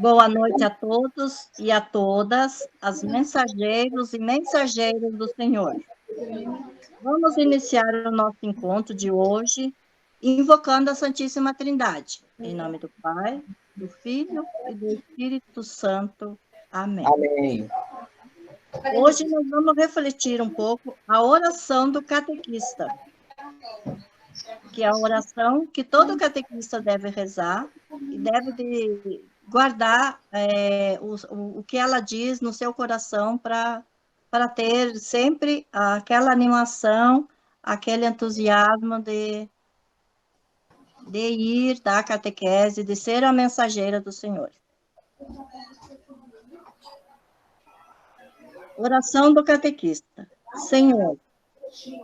Boa noite a todos e a todas, as mensageiros e mensageiras do Senhor. Vamos iniciar o nosso encontro de hoje invocando a Santíssima Trindade. Em nome do Pai, do Filho e do Espírito Santo. Amém. Amém. Hoje nós vamos refletir um pouco a oração do catequista, que é a oração que todo catequista deve rezar e deve guardar o que ela diz no seu coração para ter sempre aquela animação, aquele entusiasmo de ir da catequese, de ser a mensageira do Senhor. Oração do catequista. Senhor,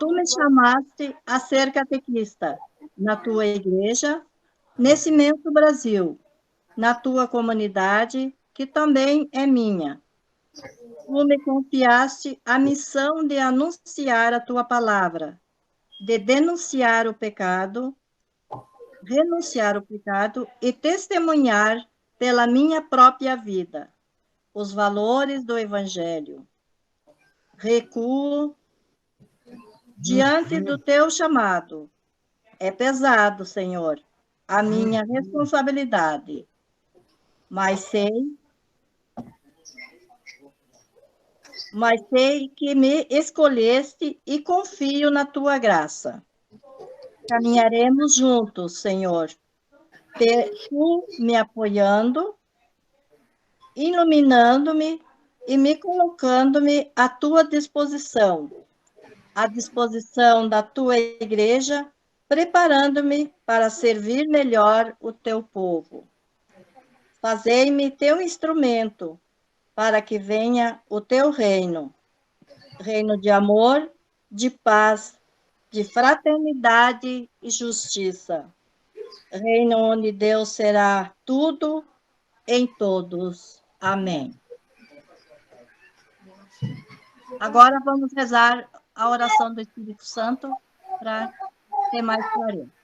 tu me chamaste a ser catequista na tua igreja, nesse imenso Brasil, na tua comunidade, que também é minha. Tu me confiaste a missão de anunciar a tua palavra, de denunciar o pecado, renunciar o pecado e testemunhar pela minha própria vida os valores do Evangelho. Recuo diante do teu chamado. É pesado, Senhor, a minha responsabilidade, mas sei que me escolheste e confio na tua graça. Caminharemos juntos, Senhor, tu me apoiando, iluminando-me e me colocando-me à tua disposição, à disposição da tua igreja, preparando-me para servir melhor o teu povo. Fazei-me teu instrumento, para que venha o teu reino, reino de amor, de paz, de fraternidade e justiça, reino onde Deus será tudo em todos. Amém. Agora vamos rezar a oração do Espírito Santo para ter mais clareza.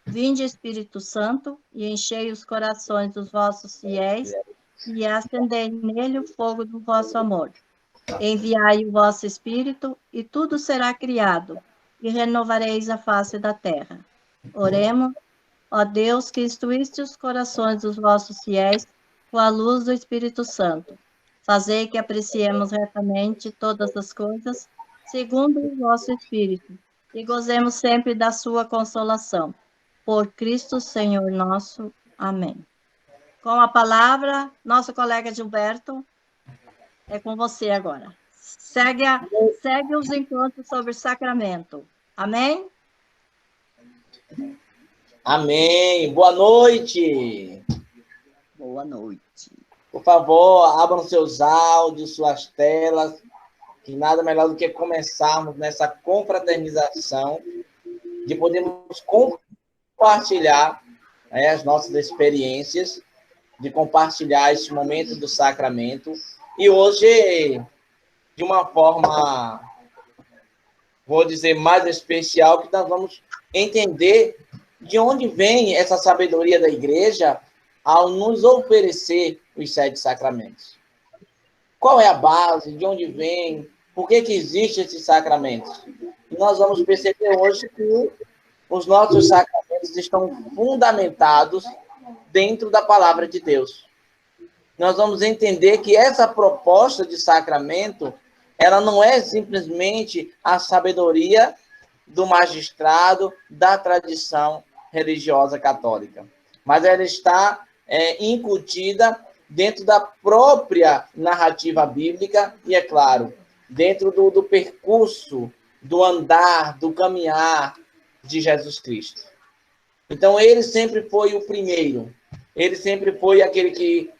Vinde, Espírito Santo, e enchei os corações dos vossos fiéis e acendei nele o fogo do vosso amor. Enviai o vosso Espírito, e tudo será criado, e renovareis a face da terra. Oremos, ó Deus, que instruíste os corações dos vossos fiéis com a luz do Espírito Santo. Fazei que apreciemos retamente todas as coisas, segundo o vosso Espírito, e gozemos sempre da sua consolação. Por Cristo Senhor nosso. Amém. Com a palavra, nosso colega Gilberto, é com você agora. Segue os encontros sobre o sacramento. Amém? Amém. Boa noite. Boa noite. Por favor, abram seus áudios, suas telas, que nada melhor do que começarmos nessa confraternização, de podermos compartilhar as nossas experiências, de compartilhar esse momento do sacramento. E hoje, de uma forma, vou dizer, mais especial, que nós vamos entender de onde vem essa sabedoria da igreja ao nos oferecer os 7 sacramentos. Qual é a base? De onde vem? Por que existem esses sacramentos? E nós vamos perceber hoje que os nossos sacramentos estão fundamentados dentro da palavra de Deus. Nós vamos entender que essa proposta de sacramento, ela não é simplesmente a sabedoria do magistrado, da tradição religiosa católica, mas ela está incutida dentro da própria narrativa bíblica e, é claro, dentro do percurso, do andar, do caminhar de Jesus Cristo. Então, ele sempre foi o primeiro, ele sempre foi aquele que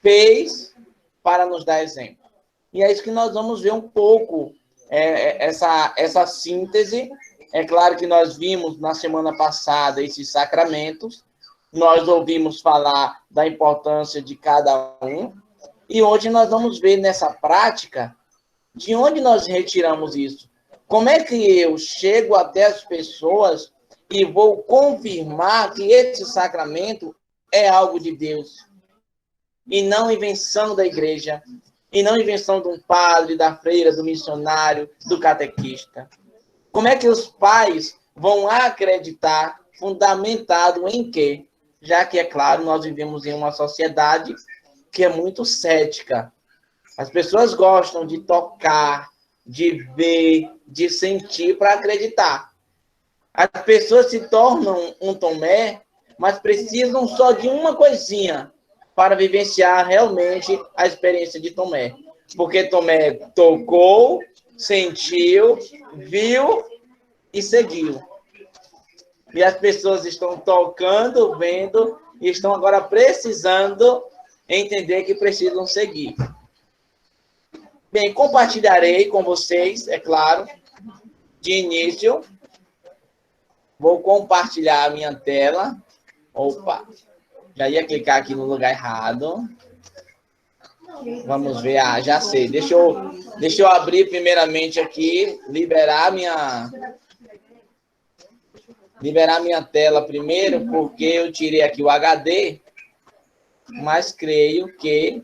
fez para nos dar exemplo. E é isso que nós vamos ver um pouco, essa síntese. É claro que nós vimos na semana passada esses sacramentos, nós ouvimos falar da importância de cada um, e hoje nós vamos ver nessa prática de onde nós retiramos isso. Como é que eu chego até as pessoas e vou confirmar que esse sacramento é algo de Deus? e não invenção da igreja, e não invenção de um padre, da freira, do missionário, do catequista. Como é que os pais vão acreditar, fundamentado em quê? Já que, é claro, nós vivemos em uma sociedade que é muito cética. As pessoas gostam de tocar, de ver, de sentir para acreditar. As pessoas se tornam um Tomé, mas precisam só de uma coisinha para vivenciar realmente a experiência de Tomé. Porque Tomé tocou, sentiu, viu e seguiu. E as pessoas estão tocando, vendo, e estão agora precisando entender que precisam seguir. Bem, compartilharei com vocês, é claro, de início. Vou compartilhar a minha tela. Opa, já ia clicar aqui no lugar errado. Vamos ver, já sei. Deixa eu abrir primeiramente aqui, liberar minha tela primeiro, porque eu tirei aqui o HD, mas creio que...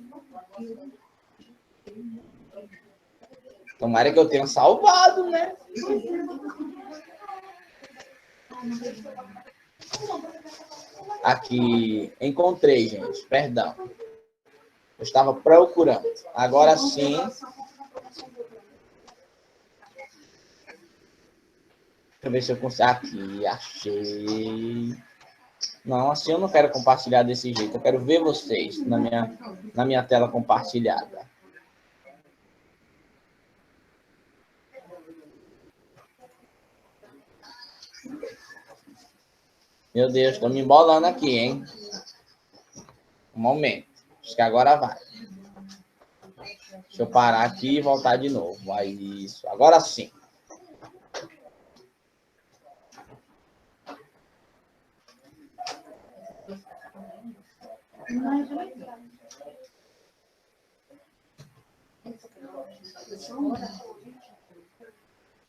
Tomara que eu tenha salvado, né? Aqui, encontrei, gente, perdão. Eu estava procurando. Agora sim. Deixa eu ver se eu consigo. Aqui, achei. Não, assim eu não quero compartilhar desse jeito. Eu quero ver vocês na minha tela compartilhada. Meu Deus, estou me embolando aqui, hein? Um momento. Acho que agora vai. Deixa eu parar aqui e voltar de novo. Aí, isso. Agora sim.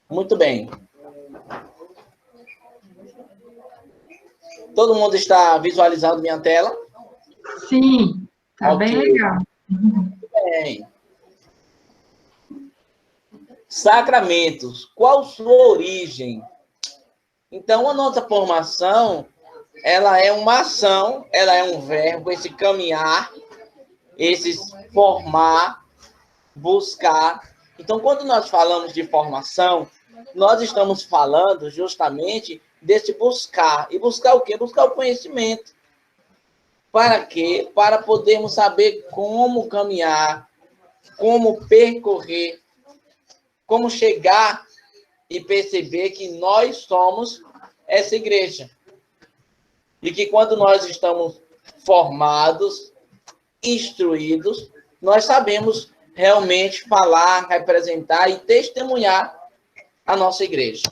Muito bem. Todo mundo está visualizando minha tela? Sim, tá Ok. bem legal. Muito bem. Sacramentos. Qual sua origem? Então, a nossa formação, ela é uma ação, ela é um verbo, esse caminhar, esse formar, buscar. Então, quando nós falamos de formação, nós estamos falando justamente desse buscar. E buscar o quê? Buscar o conhecimento. Para quê? Para podermos saber como caminhar, como percorrer, como chegar e perceber que nós somos essa igreja. E que quando nós estamos formados, instruídos, nós sabemos realmente falar, representar e testemunhar a nossa igreja.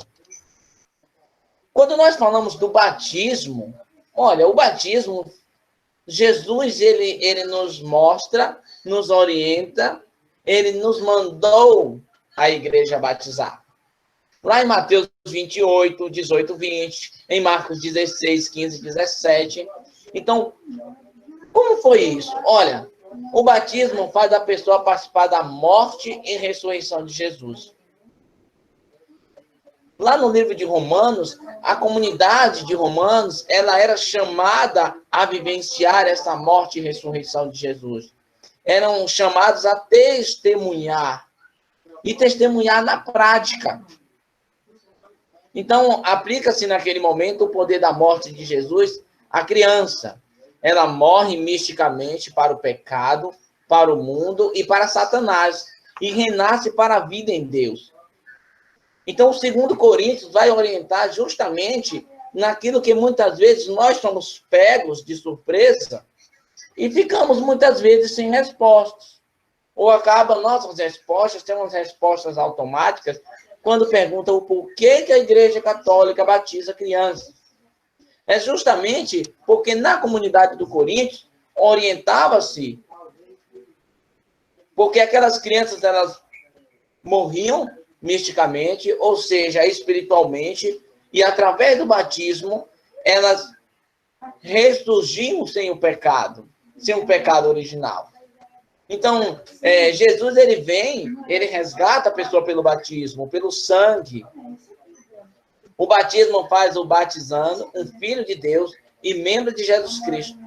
Quando nós falamos do batismo, olha, o batismo, Jesus, ele nos mostra, nos orienta, ele nos mandou a igreja batizar. Lá em Mateus 28, 18, 20, em Marcos 16, 15, 17. Então, como foi isso? Olha, o batismo faz a pessoa participar da morte e ressurreição de Jesus. Lá no livro de Romanos, a comunidade de Romanos, ela era chamada a vivenciar essa morte e ressurreição de Jesus. Eram chamados a testemunhar. E testemunhar na prática. Então, aplica-se naquele momento o poder da morte de Jesus à criança. Ela morre misticamente para o pecado, para o mundo e para Satanás. E renasce para a vida em Deus. Então, o 2 Coríntios vai orientar justamente naquilo que muitas vezes nós somos pegos de surpresa e ficamos muitas vezes sem respostas. Ou acabam nossas respostas, temos respostas automáticas, quando perguntam o porquê que a Igreja Católica batiza crianças. É justamente porque na comunidade do Coríntios orientava-se, porque aquelas crianças elas morriam misticamente, ou seja, espiritualmente, e através do batismo, elas ressurgiam sem o pecado. sem um pecado original. Então, Jesus, ele vem, ele resgata a pessoa pelo batismo, pelo sangue. O batismo faz o batizando um filho de Deus e membro de Jesus Cristo.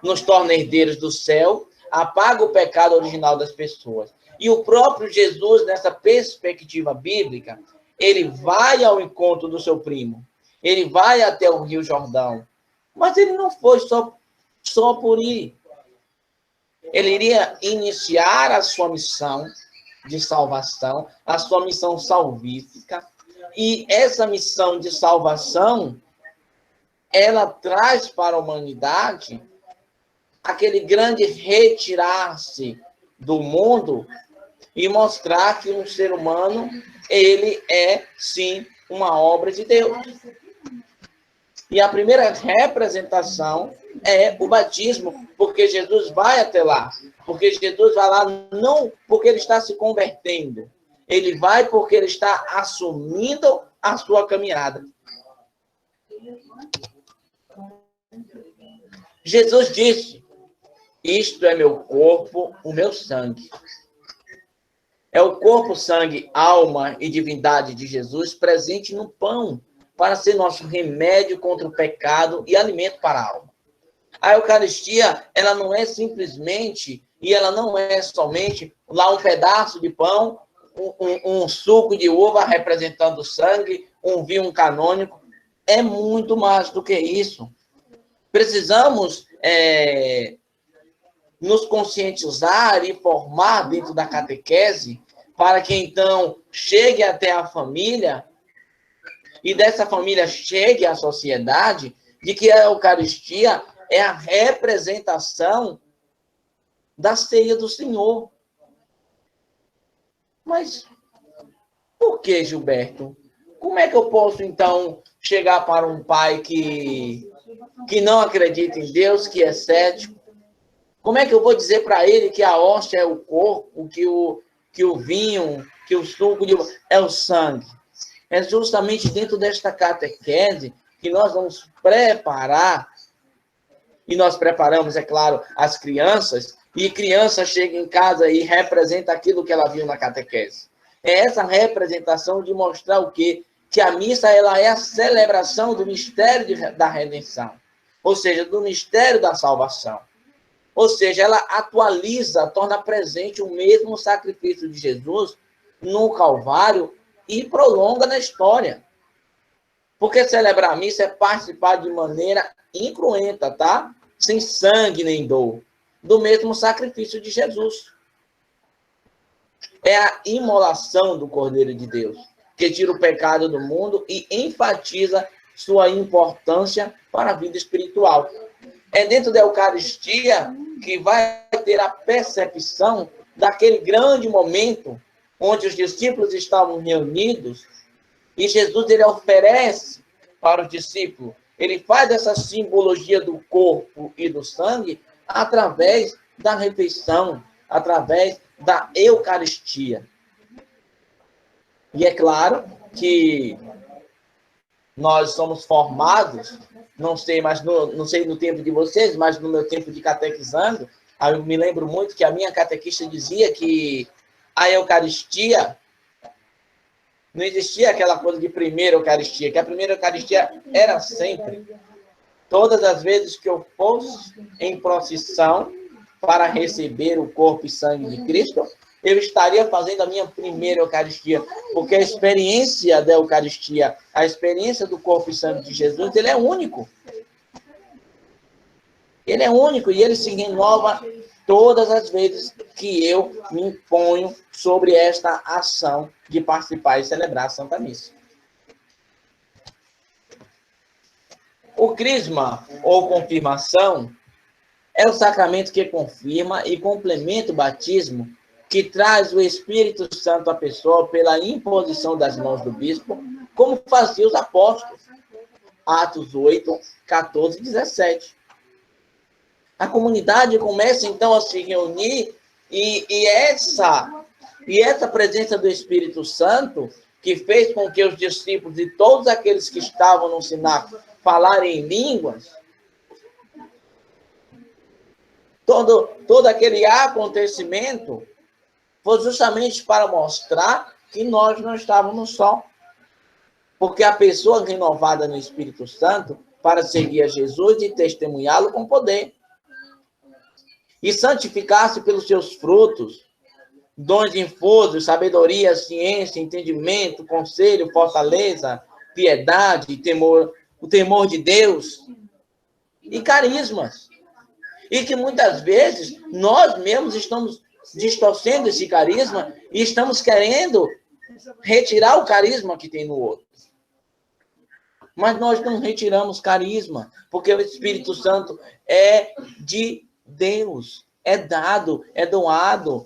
Nos torna herdeiros do céu, apaga o pecado original das pessoas. E o próprio Jesus, nessa perspectiva bíblica, ele vai ao encontro do seu primo. Ele vai até o Rio Jordão. Mas ele não foi só por ir. Ele iria iniciar a sua missão de salvação, a sua missão salvífica. E essa missão de salvação, ela traz para a humanidade aquele grande retirar-se do mundo e mostrar que um ser humano, ele é, sim, uma obra de Deus. E a primeira representação é o batismo, porque Jesus vai até lá. Porque Jesus vai lá não porque ele está se convertendo. Ele vai porque ele está assumindo a sua caminhada. Jesus disse: isto é meu corpo, o meu sangue. É o corpo, sangue, alma e divindade de Jesus presente no pão, para ser nosso remédio contra o pecado e alimento para a alma. A Eucaristia, ela não é simplesmente, e ela não é somente lá um pedaço de pão, um suco de uva representando o sangue, um vinho canônico. É muito mais do que isso. Precisamos nos conscientizar e formar dentro da catequese, para que então chegue até a família, e dessa família chegue à sociedade, de que a Eucaristia é a representação da ceia do Senhor. Mas por que, Gilberto? Como é que eu posso, então, chegar para um pai que não acredita em Deus, que é cético? Como é que eu vou dizer para ele que a hóstia é o corpo, que o vinho, que o suco é o sangue? É justamente dentro desta catequese que nós vamos preparar, e nós preparamos, é claro, as crianças, e criança chega em casa e representa aquilo que ela viu na catequese. É essa representação de mostrar o quê? Que a missa, ela é a celebração do mistério da redenção, ou seja, do mistério da salvação. Ou seja, ela atualiza, torna presente o mesmo sacrifício de Jesus no Calvário e prolonga na história. Porque celebrar a missa é participar de maneira incruenta, tá? Sem sangue nem dor, do mesmo sacrifício de Jesus. É a imolação do Cordeiro de Deus, que tira o pecado do mundo e enfatiza sua importância para a vida espiritual. É dentro da Eucaristia que vai ter a percepção daquele grande momento onde os discípulos estavam reunidos e Jesus, ele oferece para os discípulos, ele faz essa simbologia do corpo e do sangue através da refeição, através da Eucaristia. E é claro que nós somos formados, não sei no tempo de vocês, mas no meu tempo de catequizando, eu me lembro muito que a minha catequista dizia que a Eucaristia, não existia aquela coisa de primeira Eucaristia, que a primeira Eucaristia era sempre. Todas as vezes que eu fosse em procissão para receber o corpo e sangue de Cristo, eu estaria fazendo a minha primeira Eucaristia, porque a experiência da Eucaristia, a experiência do corpo e sangue de Jesus, ele é único. Ele é único e ele se renova todas as vezes que eu me imponho sobre esta ação de participar e celebrar a Santa Missa. O crisma, ou confirmação, é o sacramento que confirma e complementa o batismo, que traz o Espírito Santo à pessoa pela imposição das mãos do bispo, como faziam os apóstolos. Atos 8, 14 e 17. A comunidade começa, então, a se reunir e essa presença do Espírito Santo, que fez com que os discípulos e todos aqueles que estavam no cenáculo falarem em línguas, todo aquele acontecimento foi justamente para mostrar que nós não estávamos só. Porque a pessoa renovada no Espírito Santo para seguir a Jesus e testemunhá-lo com poder. E santificar-se pelos seus frutos, dons infusos, sabedoria, ciência, entendimento, conselho, fortaleza, piedade, temor, o temor de Deus e carismas. E que muitas vezes nós mesmos estamos distorcendo esse carisma e estamos querendo retirar o carisma que tem no outro. Mas nós não retiramos carisma, porque o Espírito Santo é de Deus, é dado, é doado.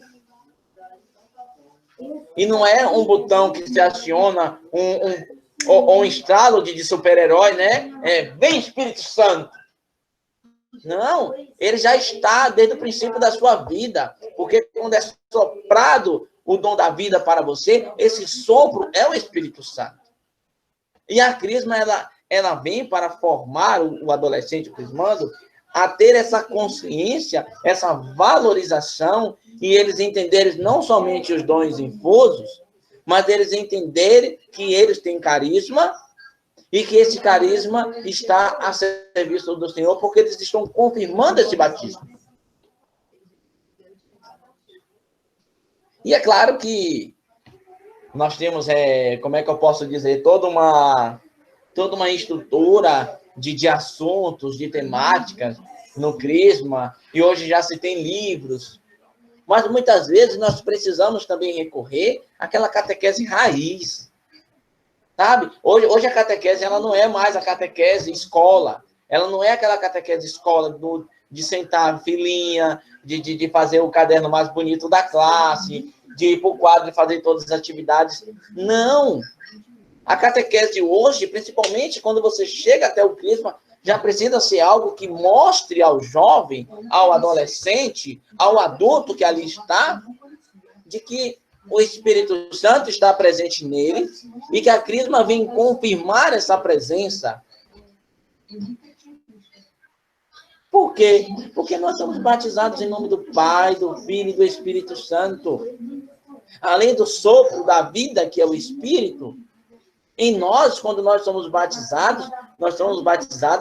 E não é um botão que se aciona, um estralo de super-herói, né? Vem Espírito Santo. Não, ele já está desde o princípio da sua vida, porque quando é soprado o dom da vida para você, esse sopro é o Espírito Santo. E a crisma, ela vem para formar o adolescente crismando a ter essa consciência, essa valorização, e eles entenderem não somente os dons infusos, mas eles entenderem que eles têm carisma e que esse carisma está a serviço do Senhor, porque eles estão confirmando esse batismo. E é claro que nós temos, como é que eu posso dizer, toda uma estrutura de assuntos, de temáticas no Crisma, e hoje já se tem livros. Mas muitas vezes nós precisamos também recorrer àquela catequese raiz. Sabe? Hoje a catequese ela não é mais a catequese escola. Ela não é aquela catequese escola de sentar filinha, de fazer o caderno mais bonito da classe, de ir para o quadro e fazer todas as atividades. Não! A catequese de hoje, principalmente quando você chega até o Crisma, já precisa ser algo que mostre ao jovem, ao adolescente, ao adulto que ali está, de que o Espírito Santo está presente nele e que a Crisma vem confirmar essa presença. Por quê? Porque nós somos batizados em nome do Pai, do Filho e do Espírito Santo. Além do sopro da vida, que é o Espírito, em nós, quando nós somos batizados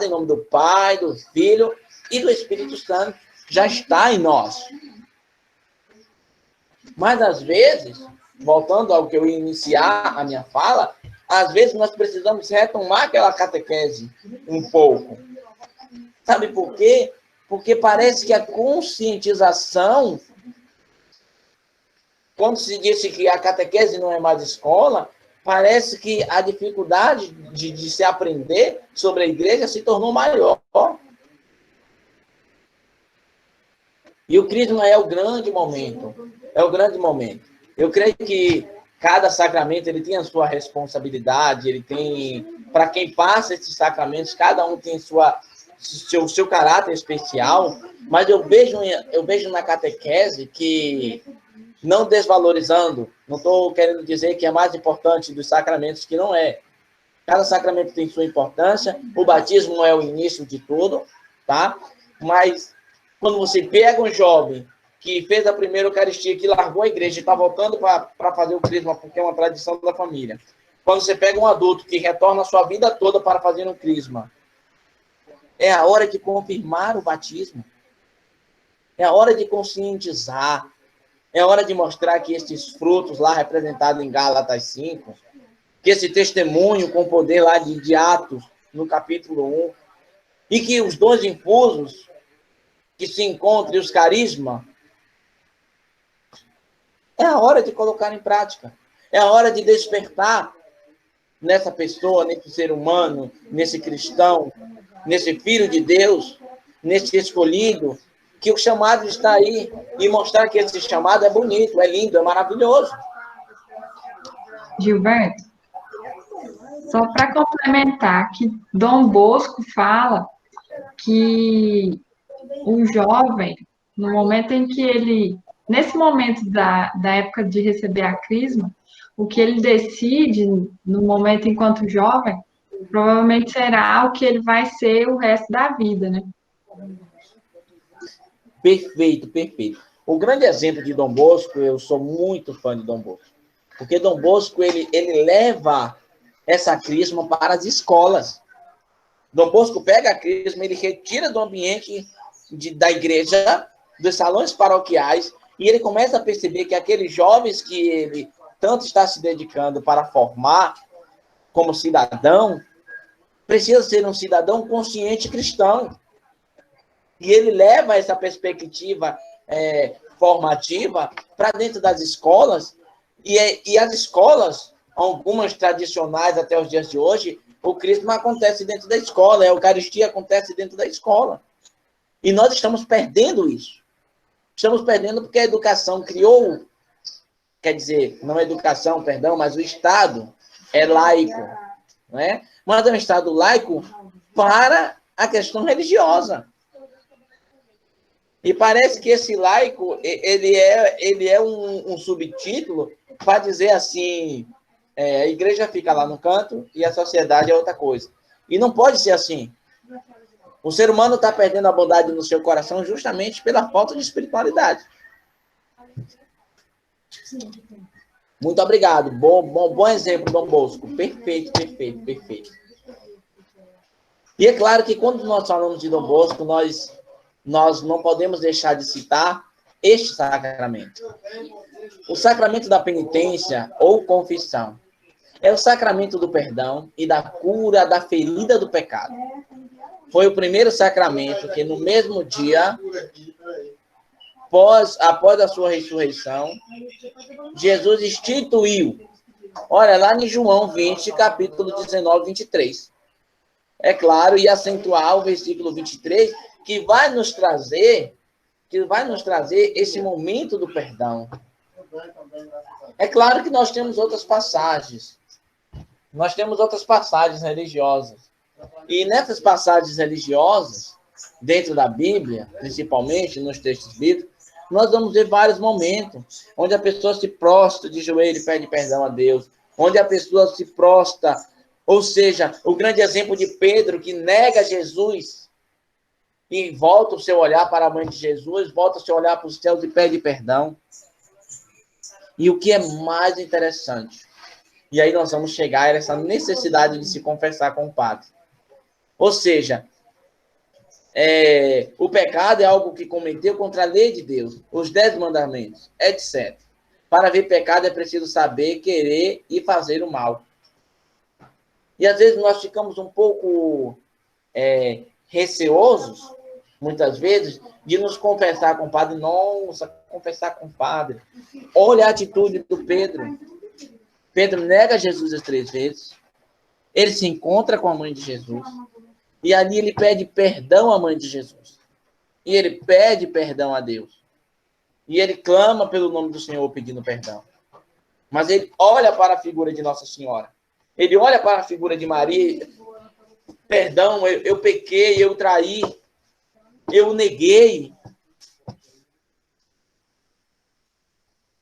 em nome do Pai, do Filho e do Espírito Santo. Já está em nós. Mas, às vezes, voltando ao que eu ia iniciar a minha fala, às vezes nós precisamos retomar aquela catequese um pouco. Sabe por quê? Porque parece que a conscientização, quando se disse que a catequese não é mais escola, parece que a dificuldade de se aprender sobre a igreja se tornou maior. E o Crisma é o grande momento. É o grande momento. Eu creio que cada sacramento ele tem a sua responsabilidade, ele tem, para quem passa esses sacramentos, cada um tem seu caráter especial, mas eu vejo na catequese que, não desvalorizando, não estou querendo dizer que é mais importante dos sacramentos, que não é. Cada sacramento tem sua importância, o batismo não é o início de tudo, tá? Mas quando você pega um jovem que fez a primeira Eucaristia, que largou a igreja e está voltando para fazer o Crisma, porque é uma tradição da família. Quando você pega um adulto que retorna a sua vida toda para fazer um Crisma, é a hora de confirmar o batismo. É a hora de conscientizar. É a hora de mostrar que esses frutos lá representados em Gálatas 5, que esse testemunho com poder lá de Atos, no capítulo 1, e que os dons infusos que se encontram e os carismas, é a hora de colocar em prática. É a hora de despertar nessa pessoa, nesse ser humano, nesse cristão, nesse filho de Deus, nesse escolhido, que o chamado está aí, e mostrar que esse chamado é bonito, é lindo, é maravilhoso. Gilberto, só para complementar, que Dom Bosco fala que o jovem, no momento em que ele, nesse momento da época de receber a crisma, o que ele decide no momento enquanto jovem, provavelmente será o que ele vai ser o resto da vida, né? Perfeito, perfeito. O grande exemplo de Dom Bosco, eu sou muito fã de Dom Bosco, porque Dom Bosco, ele leva essa crisma para as escolas. Dom Bosco pega a crisma, ele retira do ambiente da igreja, dos salões paroquiais, e ele começa a perceber que aqueles jovens que ele tanto está se dedicando para formar como cidadão, precisa ser um cidadão consciente cristão. E ele leva essa perspectiva formativa para dentro das escolas, e as escolas, algumas tradicionais até os dias de hoje, o crisma acontece dentro da escola, a Eucaristia acontece dentro da escola. E nós estamos perdendo isso. Estamos perdendo porque a educação criou, quer dizer, não a educação, perdão, mas o Estado é laico, não é? Mas é um Estado laico para a questão religiosa. E parece que esse laico, ele é um subtítulo para dizer assim, a igreja fica lá no canto e a sociedade é outra coisa. E não pode ser assim. O ser humano está perdendo a bondade no seu coração justamente pela falta de espiritualidade. Muito obrigado. Bom exemplo, Dom Bosco. Perfeito, perfeito, perfeito. E é claro que quando nós falamos de Dom Bosco, nós não podemos deixar de citar este sacramento. O sacramento da penitência ou confissão é o sacramento do perdão e da cura da ferida do pecado. Foi o primeiro sacramento que no mesmo dia, após a sua ressurreição, Jesus instituiu. Olha, lá em João 20, capítulo 19, 23. É claro, e acentuar o versículo 23, que vai nos trazer esse momento do perdão. É claro que nós temos outras passagens. Nós temos outras passagens religiosas. E nessas passagens religiosas, dentro da Bíblia, principalmente nos textos bíblicos, nós vamos ver vários momentos onde a pessoa se prostra de joelho e pede perdão a Deus, onde a pessoa se prostra, ou seja, o grande exemplo de Pedro, que nega Jesus e volta o seu olhar para a mãe de Jesus, volta o seu olhar para os céus e pede perdão. E o que é mais interessante, e aí nós vamos chegar a essa necessidade de se confessar com o padre. Ou seja, o pecado é algo que cometeu contra a lei de Deus, os 10 mandamentos, etc. Para ver pecado é preciso saber, querer e fazer o mal. E às vezes nós ficamos um pouco receosos, muitas vezes, de nos confessar com o padre. Nossa, confessar com o padre. Olha a atitude do Pedro. Pedro nega Jesus as 3 vezes. Ele se encontra com a mãe de Jesus. E ali ele pede perdão à mãe de Jesus. E ele pede perdão a Deus. E ele clama pelo nome do Senhor pedindo perdão. Mas ele olha para a figura de Nossa Senhora. Ele olha para a figura de Maria. Perdão, eu pequei, eu traí, eu neguei.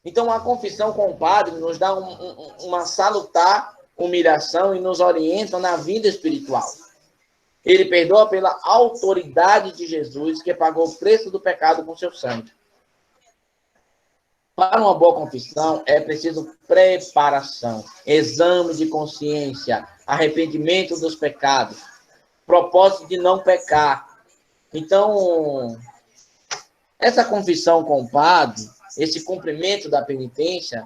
Então, a confissão com o padre nos dá uma salutar humilhação e nos orienta na vida espiritual. Ele perdoa pela autoridade de Jesus, que pagou o preço do pecado com seu sangue. Para uma boa confissão, é preciso preparação, exame de consciência, arrependimento dos pecados, propósito de não pecar. Então, essa confissão com o padre, esse cumprimento da penitência,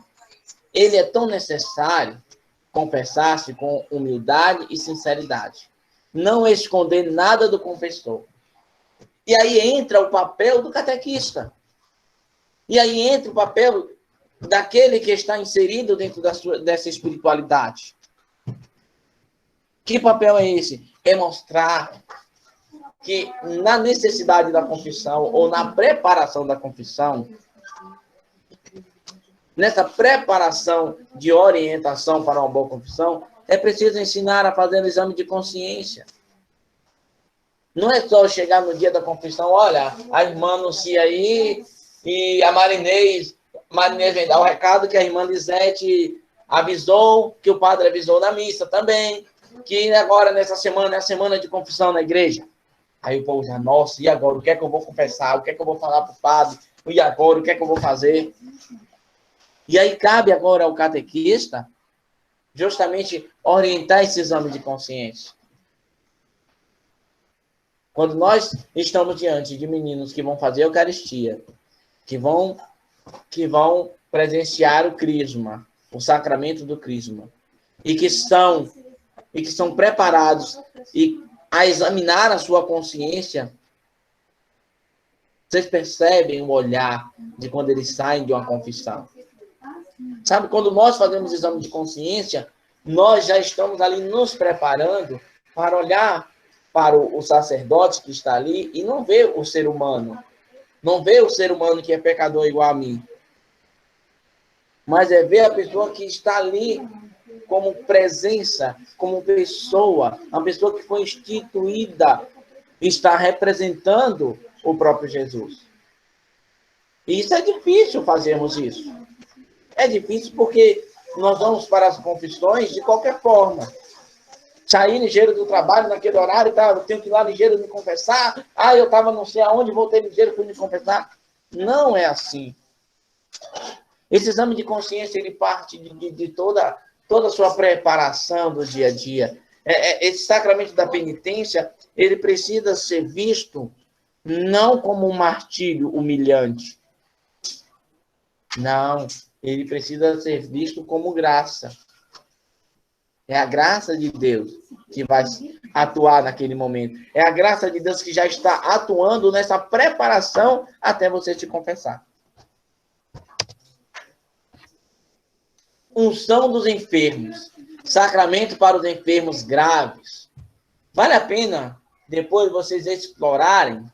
ele é tão necessário confessar-se com humildade e sinceridade. Não esconder nada do confessor. E aí entra o papel do catequista. E aí entra o papel daquele que está inserido dentro dessa espiritualidade. Que papel é esse? É mostrar que na necessidade da confissão ou na preparação da confissão, nessa preparação de orientação para uma boa confissão, é preciso ensinar a fazer o exame de consciência. Não é só chegar no dia da confissão, olha, a irmã anuncia aí e a Marinês vem dar o recado que a irmã Lisete avisou, que o padre avisou na missa também, que agora nessa semana é a semana de confissão na igreja. Aí o povo já, nossa, e agora? O que é que eu vou confessar? O que é que eu vou falar para o padre? E agora? O que é que eu vou fazer? E aí cabe agora ao catequista justamente orientar esse exame de consciência. Quando nós estamos diante de meninos que vão fazer a Eucaristia, que vão presenciar o crisma, o sacramento do crisma, e que são preparados a examinar a sua consciência, vocês percebem o olhar de quando eles saem de uma confissão. Sabe, quando nós fazemos exame de consciência, nós já estamos ali nos preparando para olhar para o sacerdote que está ali e não ver o ser humano. Não ver o ser humano que é pecador igual a mim. Mas é ver a pessoa que está ali como presença, como pessoa, uma pessoa que foi instituída, está representando o próprio Jesus. E isso é difícil fazermos isso. É difícil porque nós vamos para as confissões de qualquer forma. Saí ligeiro do trabalho naquele horário, tá? Eu tenho que ir lá ligeiro me confessar. Ah, eu estava não sei aonde, voltei ligeiro, fui me confessar. Não é assim. Esse exame de consciência, ele parte de toda a sua preparação do dia a dia. Esse sacramento da penitência, ele precisa ser visto não como um martírio humilhante. Não, ele precisa ser visto como graça. É a graça de Deus que vai atuar naquele momento. É a graça de Deus que já está atuando nessa preparação até você se confessar. Unção dos enfermos. Sacramento para os enfermos graves. Vale a pena depois vocês explorarem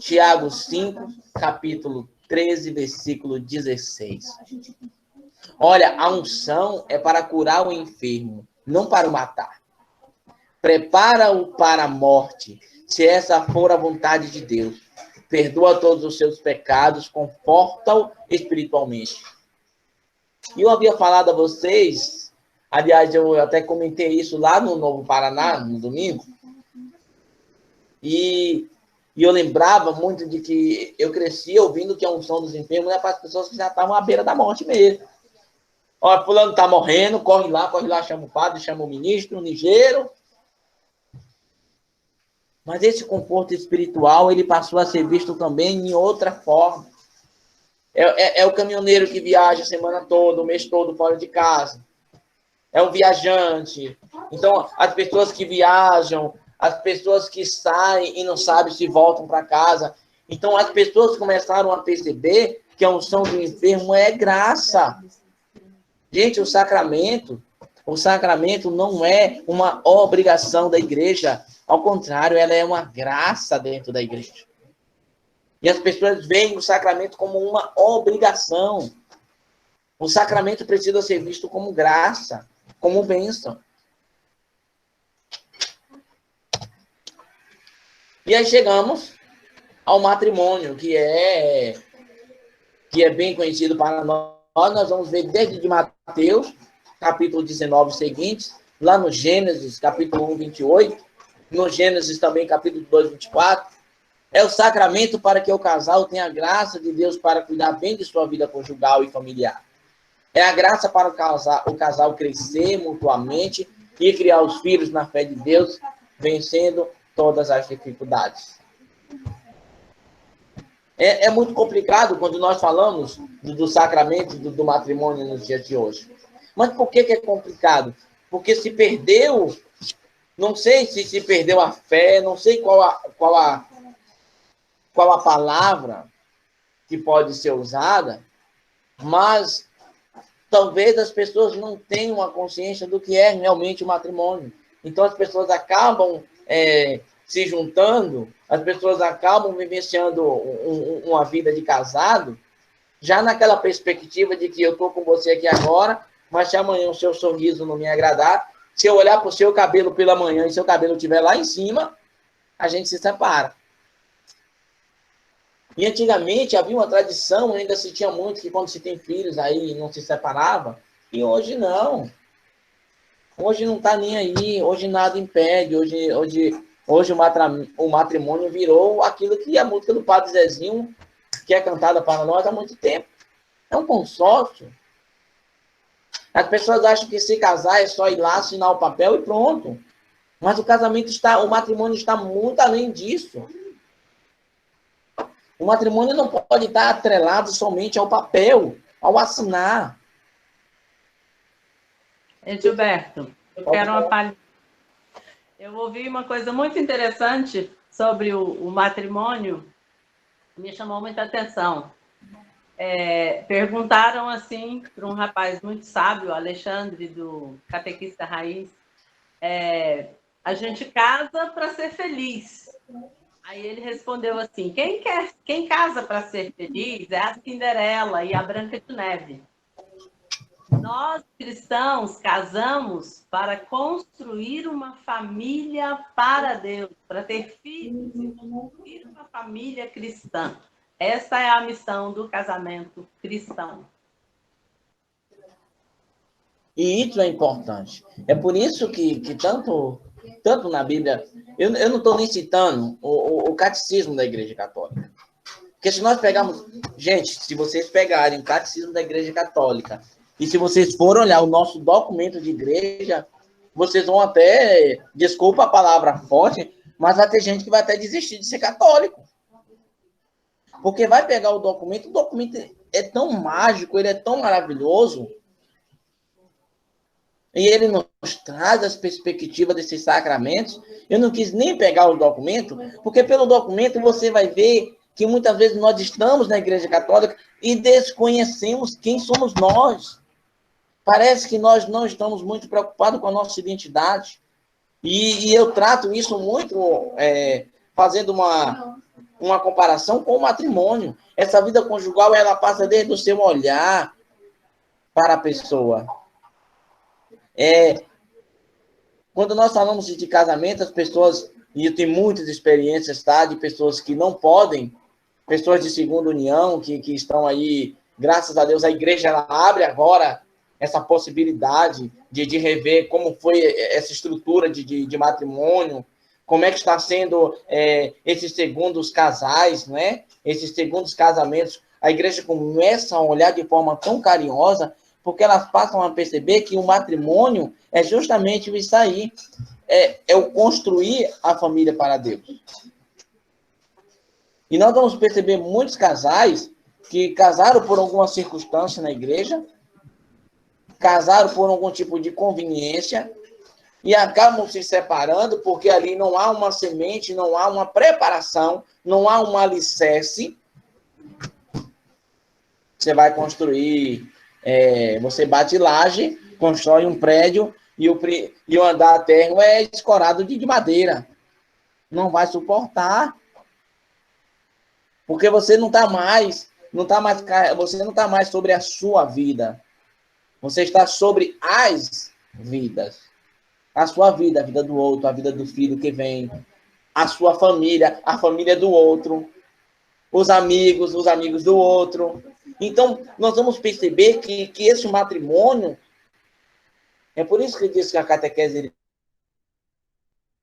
Tiago 5, capítulo 13, versículo 16. Olha, a unção é para curar o enfermo, não para o matar. Prepara-o para a morte, se essa for a vontade de Deus. Perdoa todos os seus pecados, conforta-o espiritualmente. E eu havia falado a vocês, aliás, eu até comentei isso lá no Novo Paraná, no domingo, e eu lembrava muito de que eu crescia ouvindo que a unção dos enfermos era para as pessoas que já estavam à beira da morte mesmo. Olha, fulano está morrendo, corre lá, chama o padre, chama o ministro, o ligeiro. Mas esse conforto espiritual, ele passou a ser visto também em outra forma. É o caminhoneiro que viaja a semana toda, o mês todo fora de casa. É um viajante. Então, as pessoas que viajam, as pessoas que saem e não sabem se voltam para casa. Então, as pessoas começaram a perceber que a unção do enfermo é graça. Gente, o sacramento não é uma obrigação da igreja. Ao contrário, ela é uma graça dentro da igreja. E as pessoas veem o sacramento como uma obrigação. O sacramento precisa ser visto como graça, como bênção. E aí chegamos ao matrimônio, que é bem conhecido para nós. Nós vamos ver desde de Mateus, capítulo 19 seguintes, lá no Gênesis, capítulo 1, 28, no Gênesis também, capítulo 2, 24. É o sacramento para que o casal tenha a graça de Deus para cuidar bem de sua vida conjugal e familiar. É a graça para o casal crescer mutuamente e criar os filhos na fé de Deus, vencendo todas as dificuldades. É muito complicado quando nós falamos do sacramento do matrimônio nos dias de hoje. Mas por que é complicado? Porque se perdeu, não sei se perdeu a fé, não sei qual a palavra que pode ser usada, mas talvez as pessoas não tenham a consciência do que é realmente o matrimônio. Então as pessoas acabam se juntando, as pessoas acabam vivenciando uma vida de casado, já naquela perspectiva de que eu estou com você aqui agora, mas se amanhã o seu sorriso não me agradar, se eu olhar para o seu cabelo pela manhã e seu cabelo estiver lá em cima, a gente se separa. E antigamente havia uma tradição, ainda se tinha muito, que quando se tem filhos aí não se separava, e hoje não. Hoje não está nem aí, hoje nada impede, hoje Hoje o matrimônio virou aquilo que a música do Padre Zezinho, que é cantada para nós há muito tempo. É um consórcio. As pessoas acham que se casar é só ir lá, assinar o papel e pronto. Mas o matrimônio está muito além disso. O matrimônio não pode estar atrelado somente ao papel, ao assinar. Gilberto, eu quero uma palhinha. Eu ouvi uma coisa muito interessante sobre o matrimônio, me chamou muita atenção. Perguntaram assim para um rapaz muito sábio, Alexandre, do Catequista Raiz, a gente casa para ser feliz. Aí ele respondeu assim, quem casa para ser feliz é a Cinderela e a Branca de Neve. Nós, cristãos, casamos para construir uma família para Deus, para ter filhos e construir uma família cristã. Essa é a missão do casamento cristão. E isso é importante. É por isso que tanto na Bíblia... Eu não estou nem citando o catecismo da Igreja Católica. Porque se nós pegarmos... Gente, se vocês pegarem o catecismo da Igreja Católica e se vocês forem olhar o nosso documento de igreja, vocês vão até... Desculpa a palavra forte, mas vai ter gente que vai até desistir de ser católico. Porque vai pegar o documento é tão mágico, ele é tão maravilhoso, e ele nos traz as perspectivas desses sacramentos. Eu não quis nem pegar o documento, porque pelo documento você vai ver que muitas vezes nós estamos na Igreja Católica e desconhecemos quem somos nós. Parece que nós não estamos muito preocupados com a nossa identidade. E eu trato isso muito fazendo uma comparação com o matrimônio. Essa vida conjugal, ela passa desde o seu olhar para a pessoa. Quando nós falamos de casamento, as pessoas, e eu tenho muitas experiências, tá, de pessoas que não podem, pessoas de segunda união, que estão aí, graças a Deus, a igreja ela abre agora essa possibilidade de rever como foi essa estrutura de matrimônio, como é que está sendo esses segundos casais, né? Esses segundos casamentos. A igreja começa a olhar de forma tão carinhosa, porque elas passam a perceber que o matrimônio é justamente isso aí, é o construir a família para Deus. E nós vamos perceber muitos casais que casaram por alguma circunstância na igreja, casaram por algum tipo de conveniência e acabam se separando porque ali não há uma semente, não há uma preparação, não há um alicerce. Você vai construir, você bate laje, constrói um prédio e o andar térreo é escorado de madeira. Não vai suportar. Porque você você não está mais sobre a sua vida. Você está sobre as vidas. A sua vida, a vida do outro, a vida do filho que vem, a sua família, a família do outro, os amigos do outro. Então, nós vamos perceber que esse matrimônio, é por isso que diz que a catequese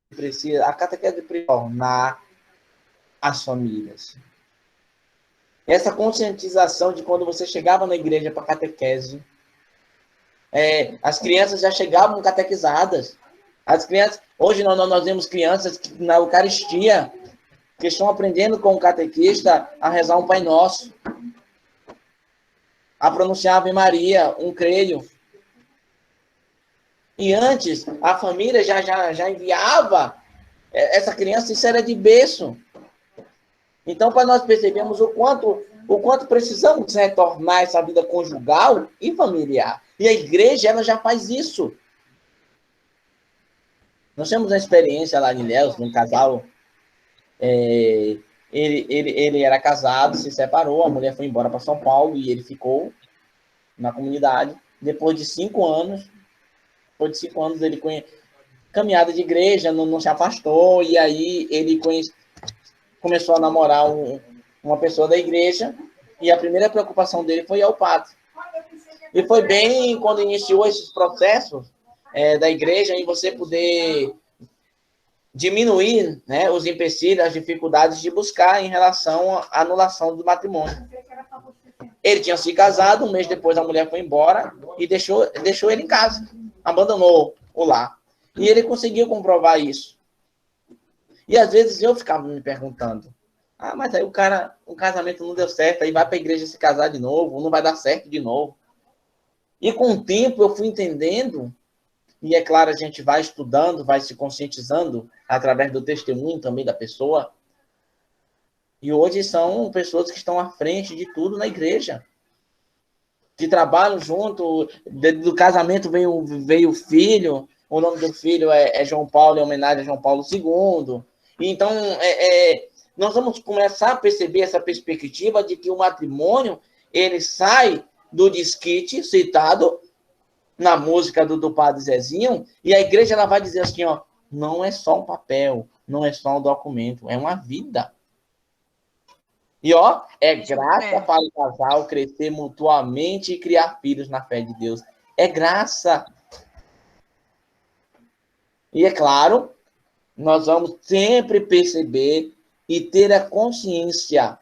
precisa tornar as famílias. Essa conscientização de quando você chegava na igreja para catequese, as crianças já chegavam catequizadas. As crianças, hoje nós vemos crianças que, na Eucaristia que estão aprendendo com o catequista a rezar um Pai Nosso, a pronunciar Ave Maria, um creio. E antes, a família já enviava essa criança, isso era de berço. Então, para nós percebermos o quanto precisamos retornar essa vida conjugal e familiar. E a igreja, ela já faz isso. Nós temos uma experiência lá em Ilhéus, de um casal. Ele era casado, se separou, a mulher foi embora para São Paulo e ele ficou na comunidade. Depois de 5 anos, ele caminhada de igreja, não se afastou, e aí ele começou a namorar uma pessoa da igreja, e a primeira preocupação dele foi ao padre. E foi bem quando iniciou esses processos da igreja, em você poder diminuir, né, os empecilhos, as dificuldades de buscar em relação à anulação do matrimônio. Ele tinha se casado, um mês depois a mulher foi embora e deixou ele em casa, abandonou o lar. E ele conseguiu comprovar isso. E às vezes eu ficava me perguntando, mas aí o casamento não deu certo, aí vai para a igreja se casar de novo, não vai dar certo de novo. E com o tempo eu fui entendendo, e é claro, a gente vai estudando, vai se conscientizando através do testemunho também da pessoa. E hoje são pessoas que estão à frente de tudo na igreja, que trabalham junto, do casamento veio o filho, o nome do filho é João Paulo, em homenagem a João Paulo II. Então, nós vamos começar a perceber essa perspectiva de que o matrimônio, ele sai do desquite citado na música do Padre Zezinho, e a igreja ela vai dizer assim, ó, não é só um papel, não é só um documento, é uma vida. E, ó, é graça para o casal crescer mutuamente e criar filhos na fé de Deus. É graça. E, é claro, nós vamos sempre perceber e ter a consciência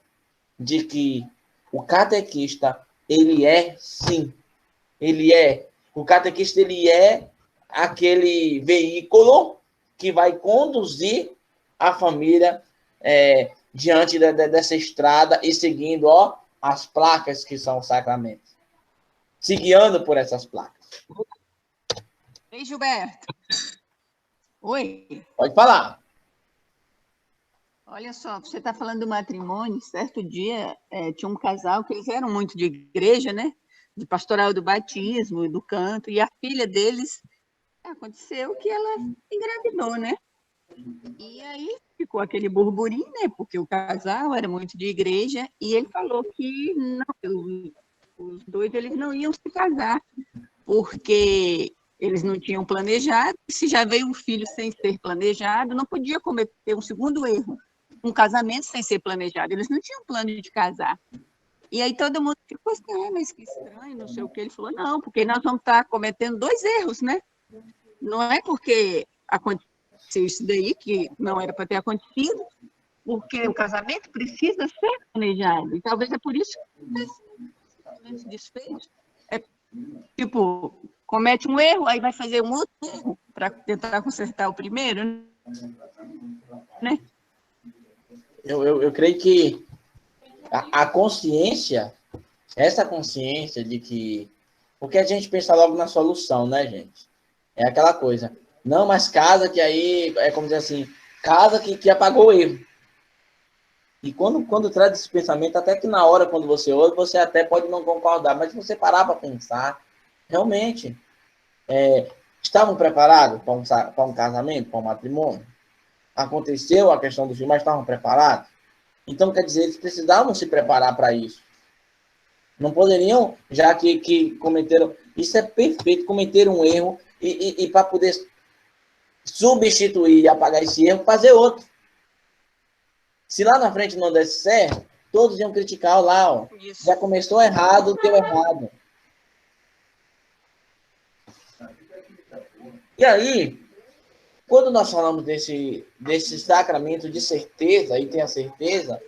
de que o catequista, ele é, sim, o catequista, ele é aquele veículo que vai conduzir a família diante dessa estrada e seguindo, ó, as placas que são os sacramentos. Se guiando por essas placas. Ei, Gilberto. Oi. Pode falar. Olha só, você está falando do matrimônio. Certo dia tinha um casal que eles eram muito de igreja, né? De pastoral do batismo, do canto, e a filha deles, aconteceu que ela engravidou, né? E aí ficou aquele burburinho, né? Porque o casal era muito de igreja, e ele falou que não, os dois eles não iam se casar, porque eles não tinham planejado. Se já veio um filho sem ser planejado, não podia cometer um segundo erro, um casamento sem ser planejado. Eles não tinham plano de casar. E aí todo mundo ficou assim, mas que estranho, não sei o que. Ele falou, não, porque nós vamos estar cometendo 2 erros, né? Não é porque aconteceu isso daí, que não era para ter acontecido, porque o casamento precisa ser planejado. E talvez é por isso que esse desfecho tipo, comete um erro, aí vai fazer um outro erro para tentar consertar o primeiro, né? Eu creio que a consciência, essa consciência de que... Porque a gente pensa logo na solução, né, gente? É aquela coisa. Não, mas casa que aí... É como dizer assim, casa que apagou o erro. E quando traz esse pensamento, até que na hora, quando você ouve, você até pode não concordar. Mas se você parar para pensar, realmente, estavam preparados para um casamento, para um matrimônio? Aconteceu a questão do filho, mas estavam preparados? Então, quer dizer, eles precisavam se preparar para isso. Não poderiam, já que cometeram... Isso é perfeito, cometeram um erro e para poder substituir e apagar esse erro, fazer outro. Se lá na frente não desse certo, todos iam criticar lá, ó. Já começou errado, deu errado. E aí, quando nós falamos desse sacramento de certeza, aí tem a certeza,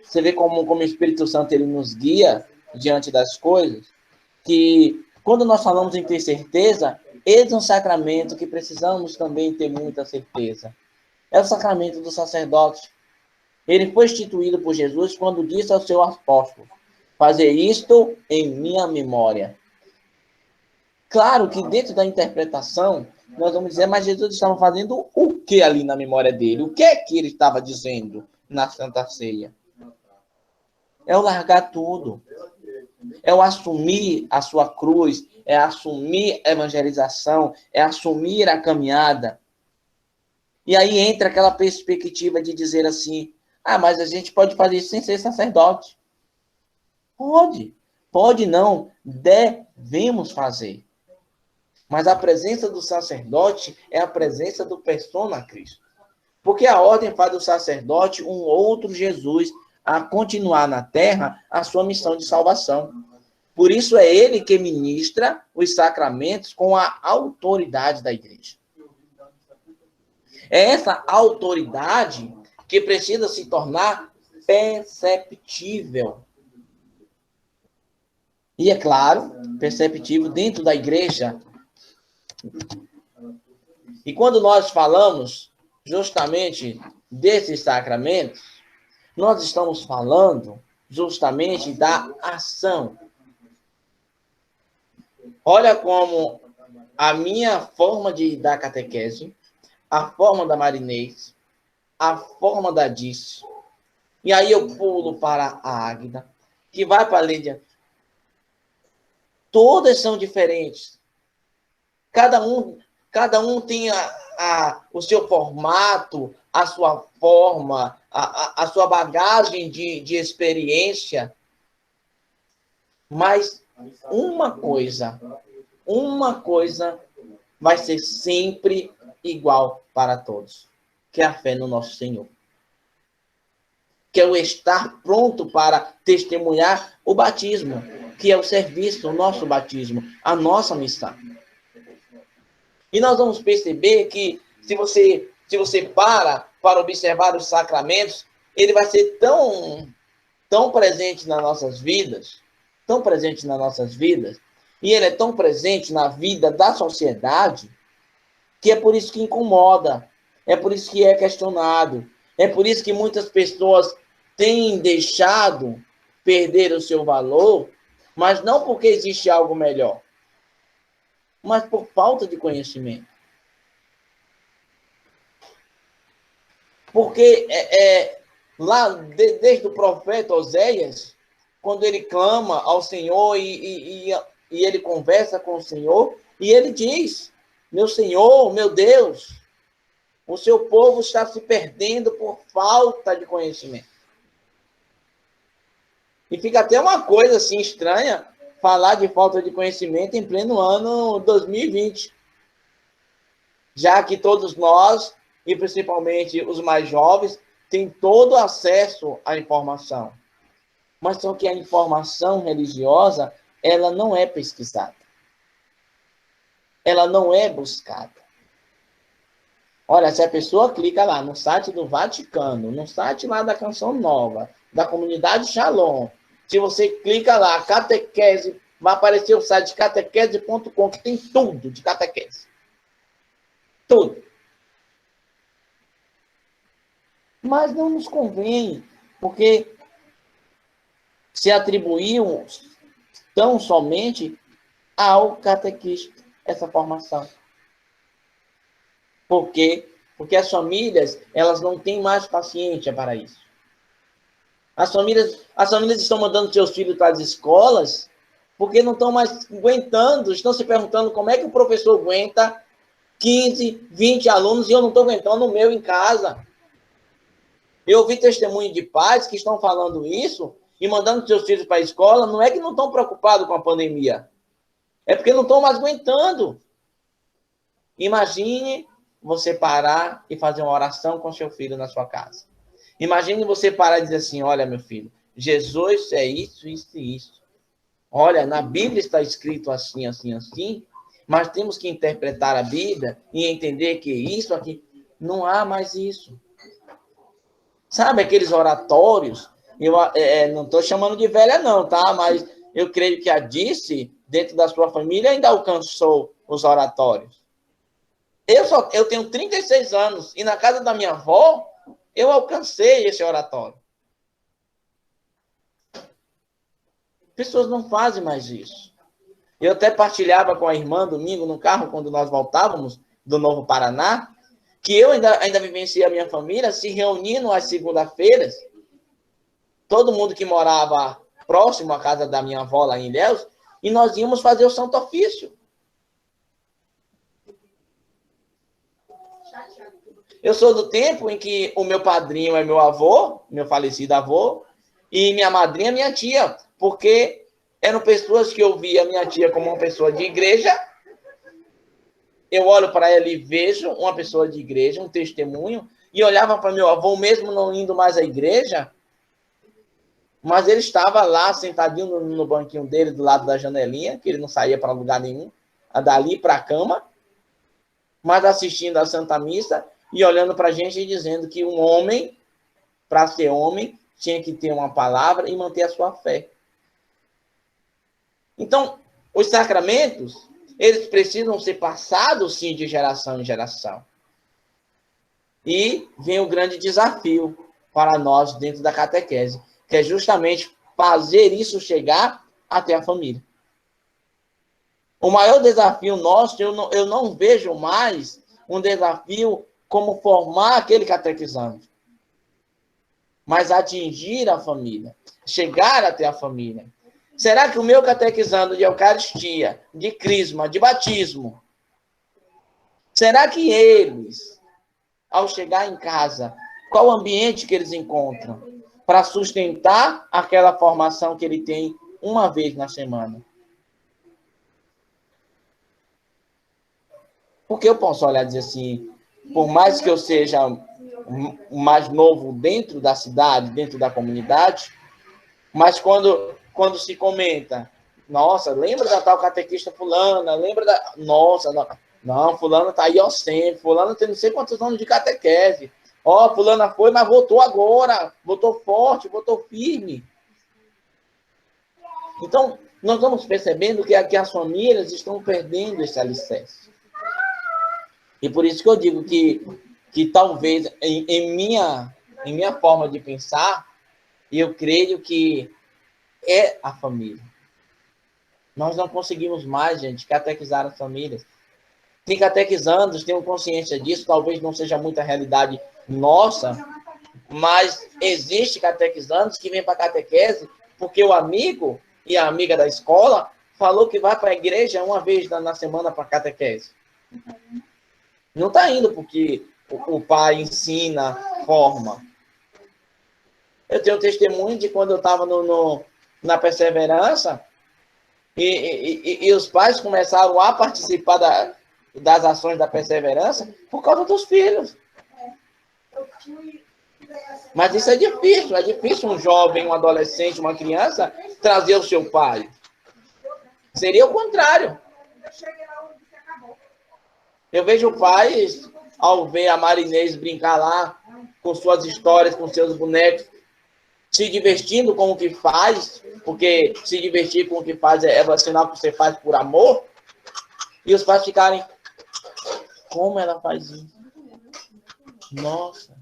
você vê como o Espírito Santo ele nos guia diante das coisas, que quando nós falamos em ter certeza, esse é um sacramento que precisamos também ter muita certeza. É o sacramento do sacerdote. Ele foi instituído por Jesus quando disse ao seu apóstolo, fazer isto em minha memória. Claro que dentro da interpretação, nós vamos dizer, mas Jesus estava fazendo o que ali na memória dele? O que é que ele estava dizendo na Santa Ceia? É o largar tudo. É o assumir a sua cruz, é assumir a evangelização, é assumir a caminhada. E aí entra aquela perspectiva de dizer assim, mas a gente pode fazer isso sem ser sacerdote. Pode não, devemos fazer. Mas a presença do sacerdote é a presença do persona Cristo. Porque a ordem faz do sacerdote um outro Jesus a continuar na terra a sua missão de salvação. Por isso é ele que ministra os sacramentos com a autoridade da igreja. É essa autoridade que precisa se tornar perceptível. E, é claro, perceptível dentro da igreja. E quando nós falamos justamente desses sacramentos, nós estamos falando justamente da ação. Olha como a minha forma de dar catequese, a forma da Marinês, a forma da Dice, e aí eu pulo para a Águida, que vai para a Lídia. Todas são diferentes. Cada um tem o seu formato, a sua forma, a sua bagagem de experiência. Mas uma coisa vai ser sempre igual para todos, que é a fé no nosso Senhor. Que é o estar pronto para testemunhar o batismo, que é o serviço, o nosso batismo, a nossa missão. E nós vamos perceber que se você para observar os sacramentos, ele vai ser tão presente nas nossas vidas, tão presente nas nossas vidas, e ele é tão presente na vida da sociedade, que é por isso que incomoda, é por isso que é questionado, é por isso que muitas pessoas têm deixado perder o seu valor, mas não porque existe algo melhor, mas por falta de conhecimento. Porque lá, desde o profeta Oséias, quando ele clama ao Senhor e ele conversa com o Senhor, e ele diz: meu Senhor, meu Deus, o seu povo está se perdendo por falta de conhecimento. E fica até uma coisa assim estranha falar de falta de conhecimento em pleno ano 2020. Já que todos nós, e principalmente os mais jovens, têm todo acesso à informação. Mas só que a informação religiosa, ela não é pesquisada. Ela não é buscada. Olha, se a pessoa clica lá no site do Vaticano, no site lá da Canção Nova, da Comunidade Shalom, se você clica lá, catequese, vai aparecer o site catequese.com, que tem tudo de catequese. Tudo. Mas não nos convém, porque se atribuíam tão somente ao catequista essa formação. Por quê? Porque as famílias, elas não têm mais paciência para isso. As famílias estão mandando seus filhos para as escolas porque não estão mais aguentando, estão se perguntando como é que o professor aguenta 15, 20 alunos e eu não estou aguentando o meu em casa. Eu ouvi testemunho de pais que estão falando isso e mandando seus filhos para a escola, não é que não estão preocupados com a pandemia, é porque não estão mais aguentando. Imagine você parar e fazer uma oração com seu filho na sua casa. Imagine você parar e dizer assim: olha, meu filho, Jesus é isso, isso e isso. Olha, na Bíblia está escrito assim, assim, assim, mas temos que interpretar a Bíblia e entender que isso aqui, não há mais isso. Sabe aqueles oratórios? Eu não estou chamando de velha não, tá? Mas eu creio que a Dice, dentro da sua família, ainda alcançou os oratórios. Eu tenho 36 anos e na casa da minha avó, eu alcancei esse oratório. Pessoas não fazem mais isso. Eu até partilhava com a irmã domingo no carro, quando nós voltávamos do Novo Paraná, que eu ainda vivenciei a minha família se reunindo às segundas-feiras. Todo mundo que morava próximo à casa da minha avó lá em Ilhéus, e nós íamos fazer o Santo Ofício. Eu sou do tempo em que o meu padrinho é meu avô, meu falecido avô, e minha madrinha é minha tia, porque eram pessoas que eu via minha tia como uma pessoa de igreja. Eu olho para ela e vejo uma pessoa de igreja, um testemunho, e olhava para meu avô, mesmo não indo mais à igreja, mas ele estava lá, sentadinho no banquinho dele, do lado da janelinha, que ele não saía para lugar nenhum, dali para a cama, mas assistindo a Santa Missa, e olhando para a gente e dizendo que um homem, para ser homem, tinha que ter uma palavra e manter a sua fé. Então, os sacramentos, eles precisam ser passados, sim, de geração em geração. E vem o grande desafio para nós dentro da catequese, que é justamente fazer isso chegar até a família. O maior desafio nosso, eu não vejo mais um desafio como formar aquele catequizando, mas atingir a família, chegar até a família. Será que o meu catequizando de Eucaristia, de Crisma, de batismo, será que eles, ao chegar em casa, qual o ambiente que eles encontram para sustentar aquela formação que ele tem uma vez na semana? Porque eu posso olhar e dizer assim, por mais que eu seja mais novo dentro da cidade, dentro da comunidade, mas quando se comenta, nossa, lembra da tal catequista fulana, lembra da... Nossa, não, fulana tá aí, ó, sempre, fulana tem não sei quantos anos de catequese. Ó, fulana foi, mas voltou agora, voltou forte, voltou firme. Então, nós vamos percebendo que aqui as famílias estão perdendo esse alicerce. E por isso que eu digo que talvez, em minha forma de pensar, eu creio que é a família. Nós não conseguimos mais, gente, catequizar as famílias. Tem catequizandos, tenham consciência disso, talvez não seja muita realidade nossa, mas existe catequizandos que vêm para a catequese porque o amigo e a amiga da escola falou que vai para a igreja uma vez na semana para a catequese. Não está indo porque o pai ensina, forma. Eu tenho testemunho de quando eu estava na perseverança e os pais começaram a participar das ações da perseverança por causa dos filhos. Mas isso é difícil um jovem, um adolescente, uma criança trazer o seu pai. Seria o contrário. Eu vejo pais, ao ver a Marinês brincar lá com suas histórias, com seus bonecos, se divertindo com o que faz, porque se divertir com o que faz é sinal que você faz por amor, e os pais ficarem, como ela faz isso? Nossa,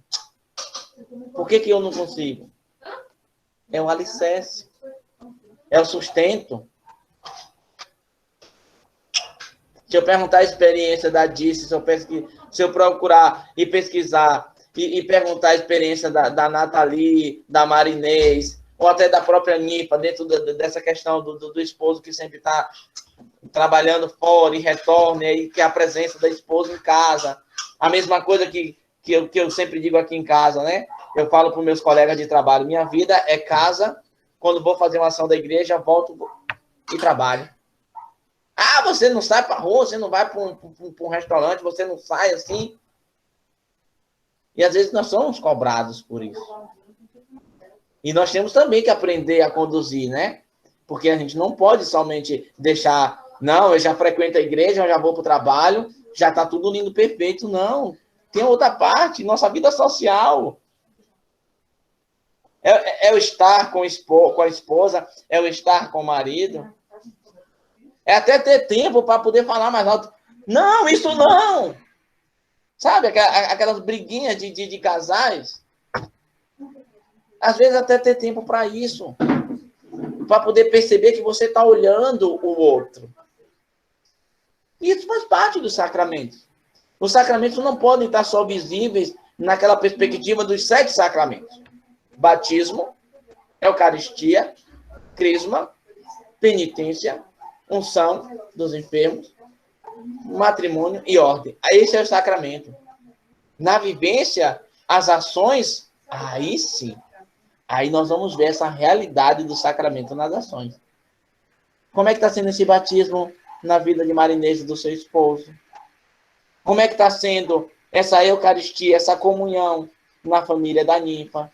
por que eu não consigo? É o alicerce, é o sustento. Se eu perguntar a experiência da Dice, se eu procurar e pesquisar e perguntar a experiência da Nathalie, da Marinês, ou até da própria Nipa, dentro dessa questão do esposo que sempre está trabalhando fora e retorna, e que é a presença da esposa em casa. A mesma coisa que eu sempre digo aqui em casa, né? Eu falo para os meus colegas de trabalho, minha vida é casa, quando vou fazer uma ação da igreja, volto e trabalho. Ah, você não sai para a rua, você não vai para um restaurante, você não sai assim. E às vezes nós somos cobrados por isso. E nós temos também que aprender a conduzir, né? Porque a gente não pode somente deixar, não, eu já frequento a igreja, eu já vou para o trabalho, já está tudo lindo, perfeito. Não, tem outra parte, nossa vida social. É o estar com a esposa, é o estar com o marido. É até ter tempo para poder falar mais alto. Não, isso não! Sabe, aquelas briguinhas de casais? Às vezes até ter tempo para isso. Para poder perceber que você está olhando o outro. E isso faz parte dos sacramentos. Os sacramentos não podem estar só visíveis naquela perspectiva dos 7 sacramentos. Batismo, Eucaristia, Crisma, penitência, unção dos enfermos, matrimônio e ordem. Esse é o sacramento. Na vivência, as ações, aí sim. Aí nós vamos ver essa realidade do sacramento nas ações. Como é que está sendo esse batismo na vida de Marinês e do seu esposo? Como é que está sendo essa Eucaristia, essa comunhão na família da Ninfa?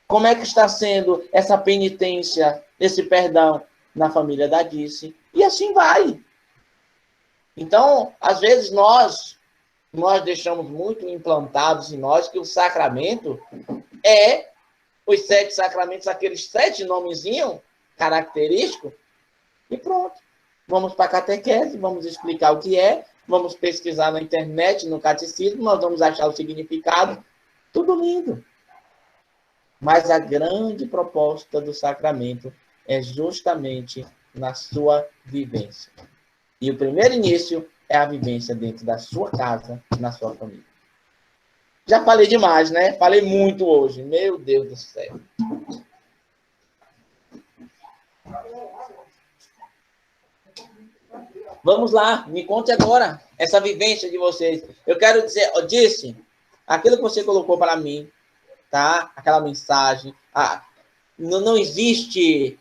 Como é que está sendo essa penitência, esse perdão na família da Dice? E assim vai. Então, às vezes nós nós deixamos muito implantados em nós que o sacramento é os 7 sacramentos, aqueles 7 nomezinhos característicos, e pronto. Vamos para a catequese, vamos explicar o que é, vamos pesquisar na internet, no catecismo, nós vamos achar o significado, tudo lindo. Mas a grande proposta do sacramento é justamente na sua vivência. E o primeiro início é a vivência dentro da sua casa, na sua família. Já falei demais, né? Falei muito hoje. Meu Deus do céu. Vamos lá, me conte agora essa vivência de vocês. Eu quero dizer, eu disse, aquilo que você colocou para mim, tá? Aquela mensagem. Não existe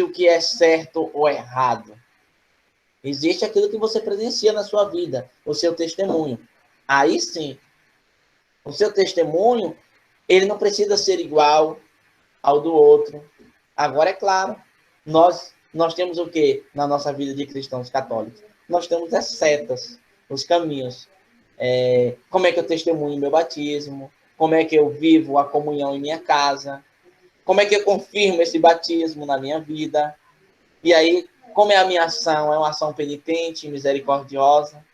o que é certo ou errado. Existe aquilo que você presencia na sua vida, o seu testemunho. Aí sim, o seu testemunho, ele não precisa ser igual ao do outro. Agora, é claro, nós temos o quê na nossa vida de cristãos católicos? Nós temos as setas, os caminhos. Como é que eu testemunho meu batismo? Como é que eu vivo a comunhão em minha casa? Como é que eu confirmo esse batismo na minha vida? E aí, como é a minha ação? É uma ação penitente, misericordiosa?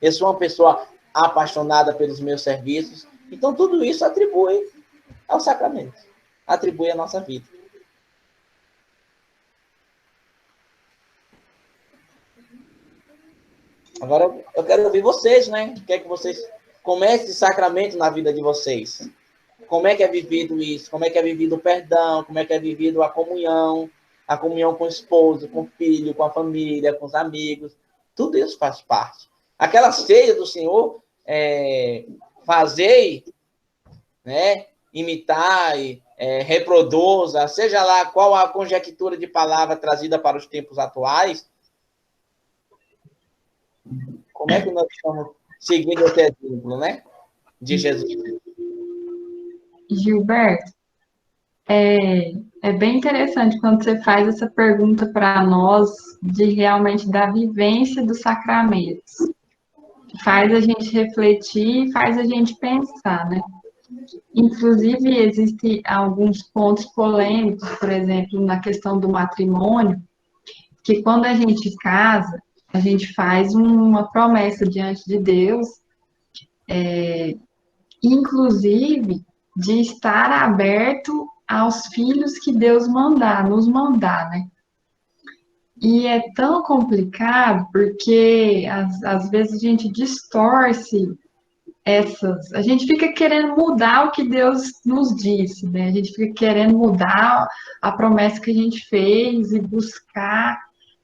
Eu sou uma pessoa apaixonada pelos meus serviços? Então, tudo isso atribui ao sacramento. Atribui à nossa vida. Agora, eu quero ouvir vocês, né? Quer que vocês comecem esse sacramento na vida de vocês. Como é que é vivido isso? Como é que é vivido o perdão? Como é que é vivido a comunhão com o esposo, com o filho, com a família, com os amigos? Tudo isso faz parte. Aquela ceia do Senhor, fazei, né? Imitar, reproduza, seja lá qual a conjectura de palavra trazida para os tempos atuais. Como é que nós estamos seguindo esse exemplo, né? De Jesus. Gilberto, é bem interessante quando você faz essa pergunta para nós de realmente da vivência dos sacramentos. Faz a gente refletir, faz a gente pensar, né? Inclusive, existem alguns pontos polêmicos, por exemplo, na questão do matrimônio, que quando a gente casa, a gente faz uma promessa diante de Deus, inclusive de estar aberto aos filhos que Deus nos mandar, né? E é tão complicado porque às vezes a gente distorce a gente fica querendo mudar o que Deus nos disse, né? A gente fica querendo mudar a promessa que a gente fez e buscar,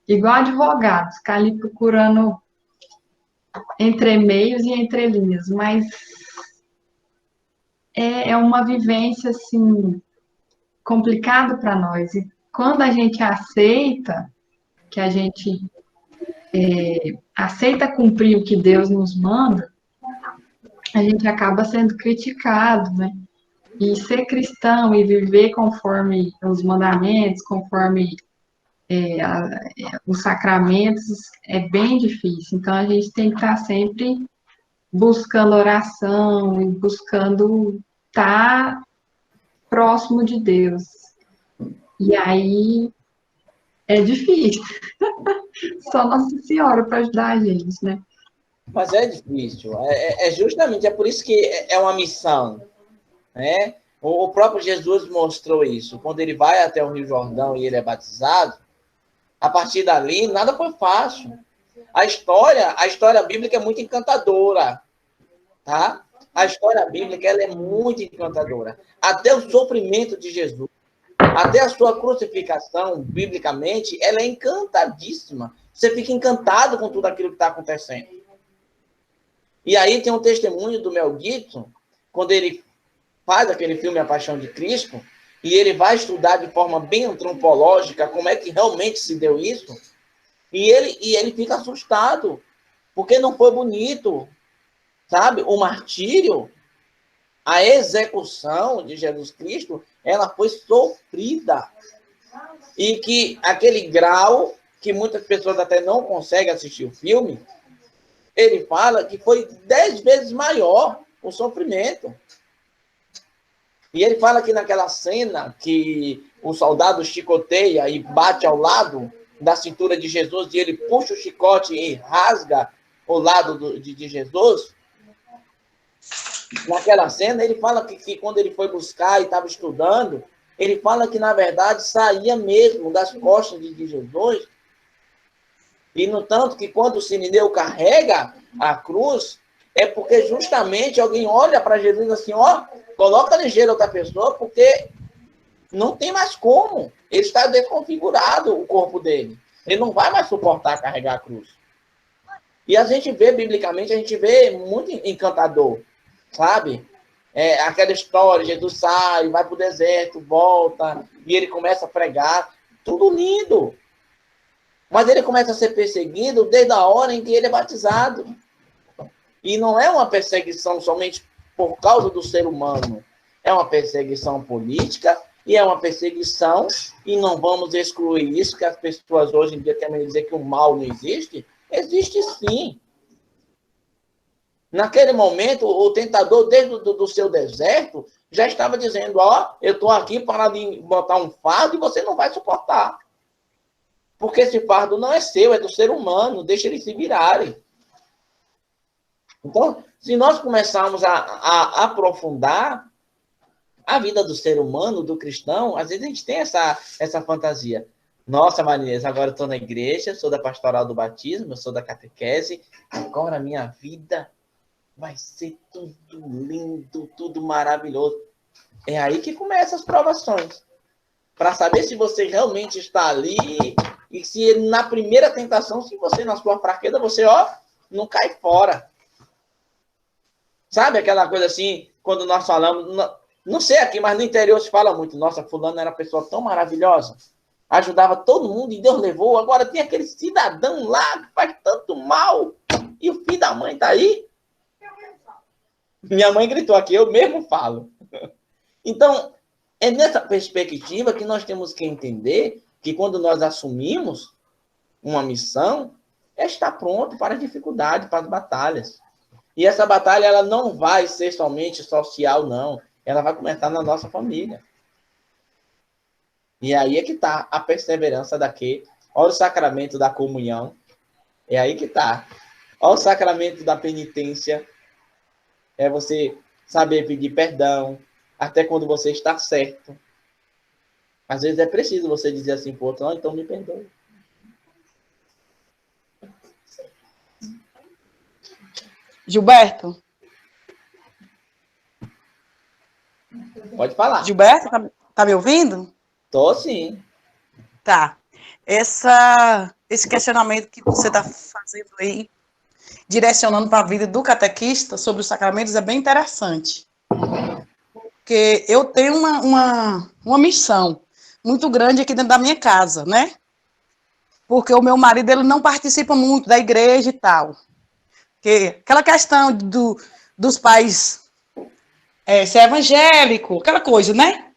igual advogado, ficar ali procurando entre meios e entre linhas, mas é uma vivência, assim, complicada para nós. E quando a gente aceita, que a gente aceita cumprir o que Deus nos manda, a gente acaba sendo criticado, né? E ser cristão e viver conforme os mandamentos, conforme os sacramentos, é bem difícil. Então, a gente tem que estar sempre buscando oração e buscando estar próximo de Deus. E aí é difícil. Só Nossa Senhora para ajudar a gente, né? Mas é difícil. Justamente, é por isso que é uma missão, né? O próprio Jesus mostrou isso. Quando ele vai até o Rio Jordão e ele é batizado, a partir dali, nada foi fácil. A história bíblica é muito encantadora, tá? A história bíblica ela é muito encantadora. Até o sofrimento de Jesus, até a sua crucificação, biblicamente, ela é encantadíssima. Você fica encantado com tudo aquilo que está acontecendo. E aí tem um testemunho do Mel Gibson, quando ele faz aquele filme A Paixão de Cristo, e ele vai estudar de forma bem antropológica como é que realmente se deu isso, e ele fica assustado, porque não foi bonito, sabe? O martírio, a execução de Jesus Cristo, ela foi sofrida. E que aquele grau, que muitas pessoas até não conseguem assistir o filme, ele fala que foi 10 vezes maior o sofrimento. E ele fala que naquela cena que o soldado chicoteia e bate ao lado da cintura de Jesus, e ele puxa o chicote e rasga o lado de Jesus, naquela cena ele fala que quando ele foi buscar e estava estudando, ele fala que, na verdade, saía mesmo das costas de Jesus. E, no tanto, que quando o Cirineu carrega a cruz, é porque justamente alguém olha para Jesus assim, ó, coloca ligeiro outra pessoa, porque não tem mais como. Ele está desconfigurado, o corpo dele. Ele não vai mais suportar carregar a cruz. E a gente vê, biblicamente, a gente vê muito encantador, sabe? Aquela história, Jesus sai, vai para o deserto, volta, e ele começa a pregar. Tudo lindo. Mas ele começa a ser perseguido desde a hora em que ele é batizado. E não é uma perseguição somente por causa do ser humano. É uma perseguição política e é uma perseguição, e não vamos excluir isso, que as pessoas hoje em dia querem dizer que o mal não existe. Existe sim. Naquele momento, o tentador, desde o seu deserto, já estava dizendo, ó, eu estou aqui para botar um fardo e você não vai suportar. Porque esse fardo não é seu, é do ser humano, deixa eles se virarem. Então, se nós começarmos a aprofundar a vida do ser humano, do cristão, às vezes a gente tem essa fantasia. Nossa, Marinês, agora eu estou na igreja, sou da pastoral do batismo, eu sou da catequese, agora a minha vida vai ser tudo lindo, tudo maravilhoso. É aí que começam as provações. Para saber se você realmente está ali e se na primeira tentação, se você na sua fraqueza, você, ó, não cai fora. Sabe aquela coisa assim, quando nós falamos, não sei aqui, mas no interior se fala muito, nossa, fulano era uma pessoa tão maravilhosa, ajudava todo mundo e Deus levou, agora tem aquele cidadão lá que faz tanto mal e o filho da mãe está aí. Minha mãe gritou aqui, eu mesmo falo. Então, é nessa perspectiva que nós temos que entender que quando nós assumimos uma missão, é estar pronto para a dificuldade, para as batalhas. E essa batalha, ela não vai ser somente social, não. Ela vai começar na nossa família. E aí é que está a perseverança daqui. Olha o sacramento da comunhão. É aí que está. Olha o sacramento da penitência. É você saber pedir perdão, até quando você está certo. Às vezes é preciso você dizer assim para o outro, não, então me perdoe. Gilberto? Pode falar. Gilberto, tá me ouvindo? Tô sim. Tá. Esse questionamento que você está fazendo aí, direcionando para a vida do catequista sobre os sacramentos, é bem interessante. Porque eu tenho uma missão muito grande aqui dentro da minha casa, né? Porque o meu marido, ele não participa muito da igreja e tal. Porque aquela questão dos pais ser evangélico, aquela coisa, né?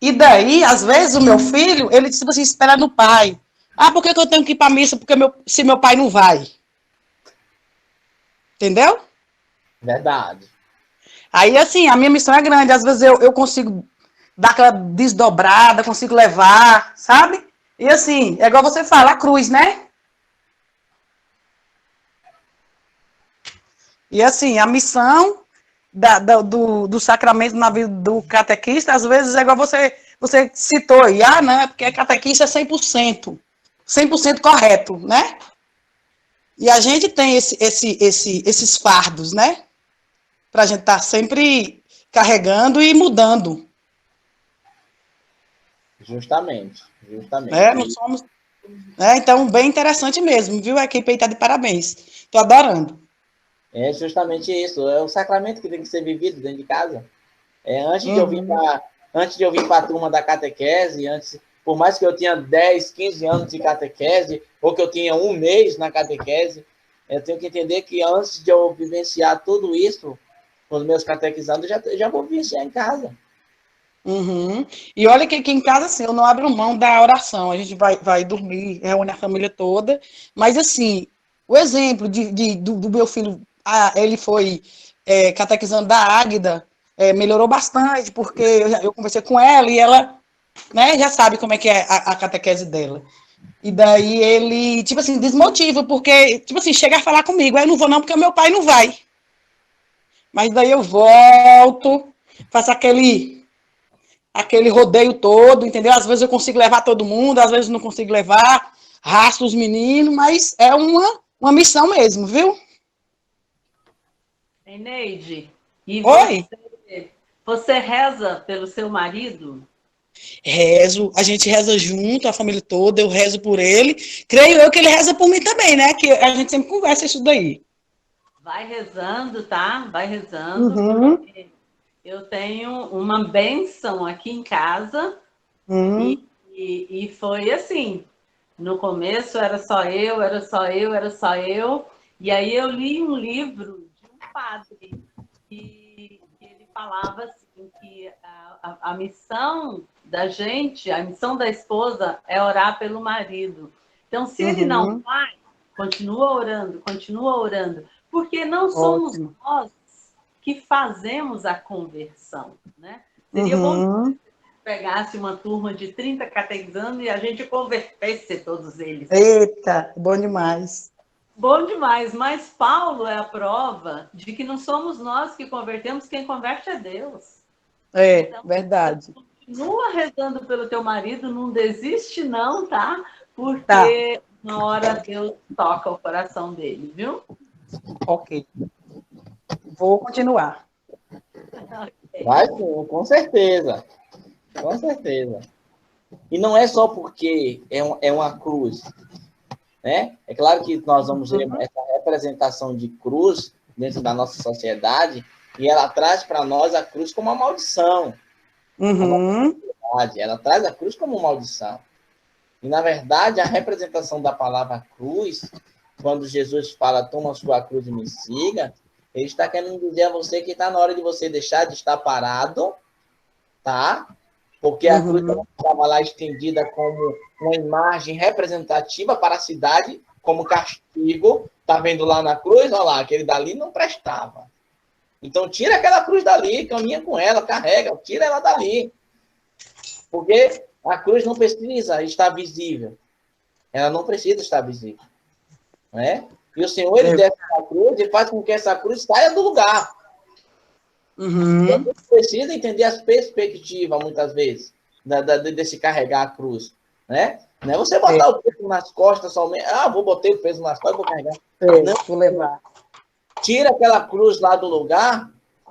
E daí, às vezes, o meu filho, ele tipo assim, espera no pai. Ah, por que eu tenho que ir para a missa se meu pai não vai? Entendeu? Verdade. Aí, assim, a minha missão é grande. Às vezes eu consigo dar aquela desdobrada, consigo levar, sabe? E assim, é igual você fala, a cruz, né? E assim, a missão do sacramento na vida do catequista, às vezes é igual você citou aí, né? Porque catequista é 100% correto, né? E a gente tem esses fardos, né? Para a gente estar sempre carregando e mudando. Justamente. Não somos... então, bem interessante mesmo, viu? A equipe aí tá de parabéns. Estou adorando. É justamente isso. É o sacramento que tem que ser vivido dentro de casa. Antes de eu vir para a turma da catequese, por mais que eu tinha 10, 15 anos de catequese, ou que eu tinha um mês na catequese, eu tenho que entender que antes de eu vivenciar tudo isso com os meus catequizados, eu já vou vivenciar em casa. Uhum. E olha que aqui em casa, assim, eu não abro mão da oração. A gente vai dormir, reúne a família toda. Mas, assim, o exemplo do meu filho, ele foi catequizando da Águida, melhorou bastante, porque eu conversei com ela e ela, né, já sabe como é que é a catequese dela. E daí ele, tipo assim, desmotiva, porque, tipo assim, chega a falar comigo, aí eu não vou não, porque o meu pai não vai. Mas daí eu volto, faço aquele rodeio todo, entendeu? Às vezes eu consigo levar todo mundo, às vezes não consigo levar, rastro os meninos, mas é uma missão mesmo, viu? Eneide, e Oi, você reza pelo seu marido? rezo, a gente reza junto, a família toda, eu rezo por ele. Creio eu que ele reza por mim também, né? Que a gente sempre conversa isso daí. Vai rezando, tá? Vai rezando, Uhum. porque eu tenho uma bênção aqui em casa Uhum. e foi assim. No começo era só eu, era só eu, era só eu. E aí eu li um livro de um padre que ele falava assim, que a missão da gente, a missão da esposa é orar pelo marido. Então, se ele não Uhum. vai, continua orando, porque não somos Ótimo. nós que fazemos a conversão, né? Seria bom Uhum. pegasse uma turma de 30 catequizando e a gente convertesse todos eles. Eita, bom demais. Bom demais, mas Paulo é a prova de que não somos nós que convertemos, quem converte é Deus. É, Então, verdade. continua rezando pelo teu marido, não desiste não, tá? Tá, Porque na hora Deus toca o coração dele, viu? ok. Vou continuar. Vai sim, com certeza. Com certeza. E não é só porque é uma cruz, né? É claro que nós vamos ver essa representação de cruz dentro da nossa sociedade e ela traz para nós a cruz como uma maldição. Uhum. Ela traz a cruz como uma maldição. E, na verdade, a representação da palavra cruz, quando Jesus fala, toma a sua cruz e me siga, ele está querendo dizer a você que está na hora de você deixar de estar parado, tá? Porque a cruz estava lá estendida como uma imagem representativa para a cidade, como castigo. Tá vendo lá na cruz? Olha lá, aquele dali não prestava. Então, tira aquela cruz dali, caminha com ela, carrega, tira ela dali. Porque a cruz não precisa estar visível. Ela não precisa estar visível. Né? E o Senhor, ele desce a cruz e faz com que essa cruz saia do lugar. Uhum. E a gente precisa entender as perspectivas, muitas vezes, desse carregar a cruz. Né? Não é você botar o peso nas costas somente. Ah, vou botar o peso nas costas e vou carregar. Não. Vou levar. Tira aquela cruz lá do lugar,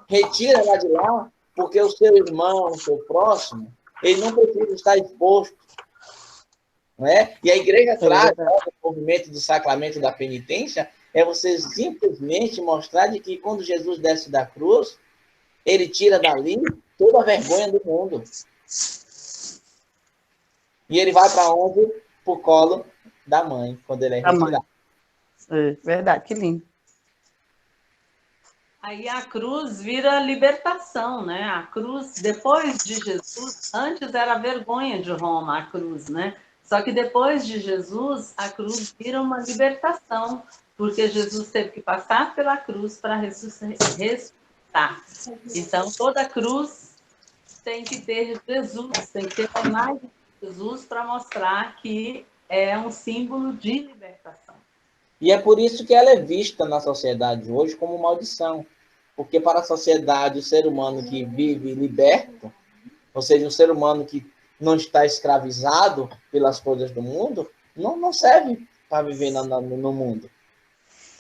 retira ela de lá, porque o seu irmão, o seu próximo, ele não precisa estar exposto. Né? E a igreja traz o movimento do sacramento da penitência, é você simplesmente mostrar de que quando Jesus desce da cruz, ele tira dali toda a vergonha do mundo. E ele vai para onde? Para o colo da mãe, quando ele é retirado. É, verdade, que lindo. Aí a cruz vira libertação, né? A cruz, depois de Jesus, antes era a vergonha de Roma, a cruz, né? Só que depois de Jesus, a cruz vira uma libertação, porque Jesus teve que passar pela cruz para ressuscitar. Então, toda cruz tem que ter Jesus, tem que ter a imagem de Jesus para mostrar que é um símbolo de libertação. E é por isso que ela é vista na sociedade hoje como maldição. Porque para a sociedade, o ser humano que vive liberto, ou seja, um ser humano que não está escravizado pelas coisas do mundo, não serve para viver no mundo.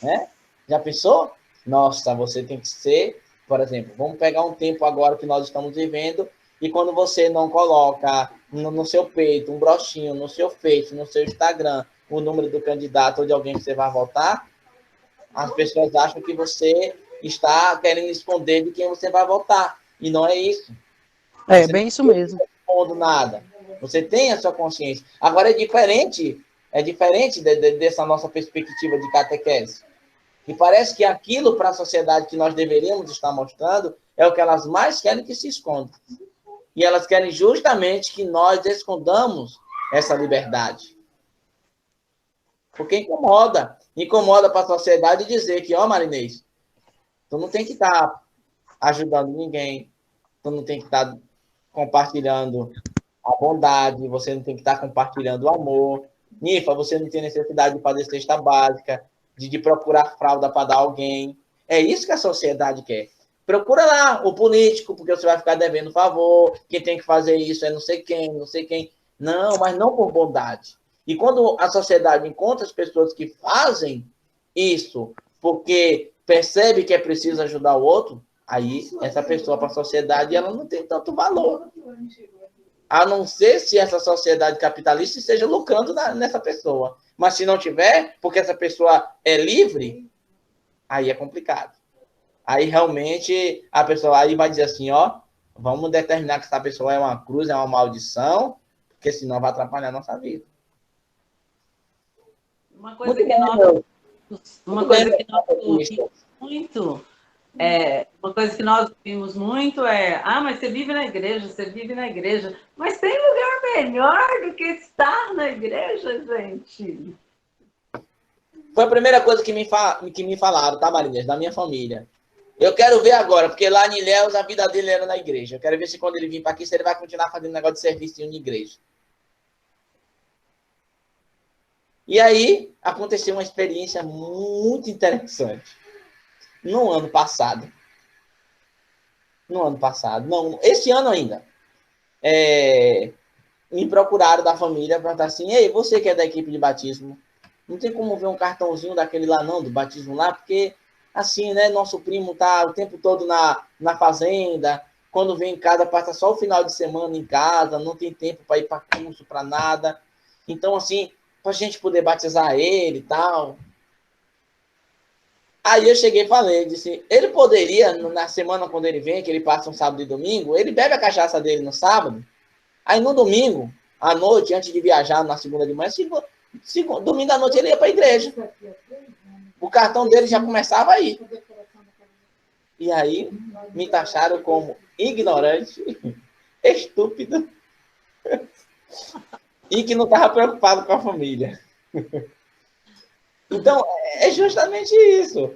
Né? Já pensou? Nossa, você tem que ser, por exemplo, vamos pegar um tempo agora que nós estamos vivendo, e quando você não coloca no seu peito um brochinho, no seu Face, no seu Instagram, o número do candidato ou de alguém que você vai votar, as pessoas acham que você está querendo esconder de quem você vai votar. E não é isso. É, bem isso mesmo. Não está escondendo nada. Você tem a sua consciência. Agora é diferente dessa nossa perspectiva de catequese. E parece que aquilo para a sociedade que nós deveríamos estar mostrando é o que elas mais querem que se esconda. e elas querem justamente que nós escondamos essa liberdade. Porque incomoda. Incomoda para a sociedade dizer que, ó, Marinês, tu não tem que estar ajudando ninguém, tu não tem que estar compartilhando a bondade, você não tem que estar compartilhando o amor. Nifa, você não tem necessidade de fazer cesta básica, de procurar fralda para dar a alguém. É isso que a sociedade quer. Procura lá o político, porque você vai ficar devendo favor, quem tem que fazer isso é não sei quem, não sei quem. Não, mas não por bondade. E quando a sociedade encontra as pessoas que fazem isso porque percebe que é preciso ajudar o outro, aí essa pessoa para a sociedade ela não tem tanto valor. A não ser se essa sociedade capitalista esteja lucrando nessa pessoa. Mas se não tiver, porque essa pessoa é livre, aí é complicado. Aí realmente a pessoa aí vai dizer assim, ó, vamos determinar que essa pessoa é uma cruz, é uma maldição, porque senão vai atrapalhar a nossa vida. Uma coisa que nós vimos muito é, mas você vive na igreja, mas tem lugar melhor do que estar na igreja, gente. Foi a primeira coisa que me falaram, tá, Marinês, da minha família. Eu quero ver agora, porque lá em Ilhéus a vida dele era na igreja. Eu quero ver se quando ele vir para aqui, se ele vai continuar fazendo negócio de serviço em igreja. E aí, aconteceu uma experiência muito interessante. No ano passado. Não, esse ano ainda. Me procuraram da família, perguntaram assim, ei, você que é da equipe de batismo, não tem como ver um cartãozinho daquele lá não, do batismo lá, porque assim, né, nosso primo tá o tempo todo na fazenda, quando vem em casa, passa só o final de semana em casa, não tem tempo para ir para curso, para nada. Então, assim, para a gente poder batizar ele e tal. Aí eu cheguei e falei, disse, ele poderia, na semana quando ele vem, que ele passa um sábado e domingo, ele bebe a cachaça dele no sábado, aí no domingo, à noite, antes de viajar na segunda de manhã, domingo à noite ele ia para a igreja. O cartão dele já começava aí. E aí me taxaram como ignorante, estúpido e que não estava preocupado com a família. Então, é justamente isso.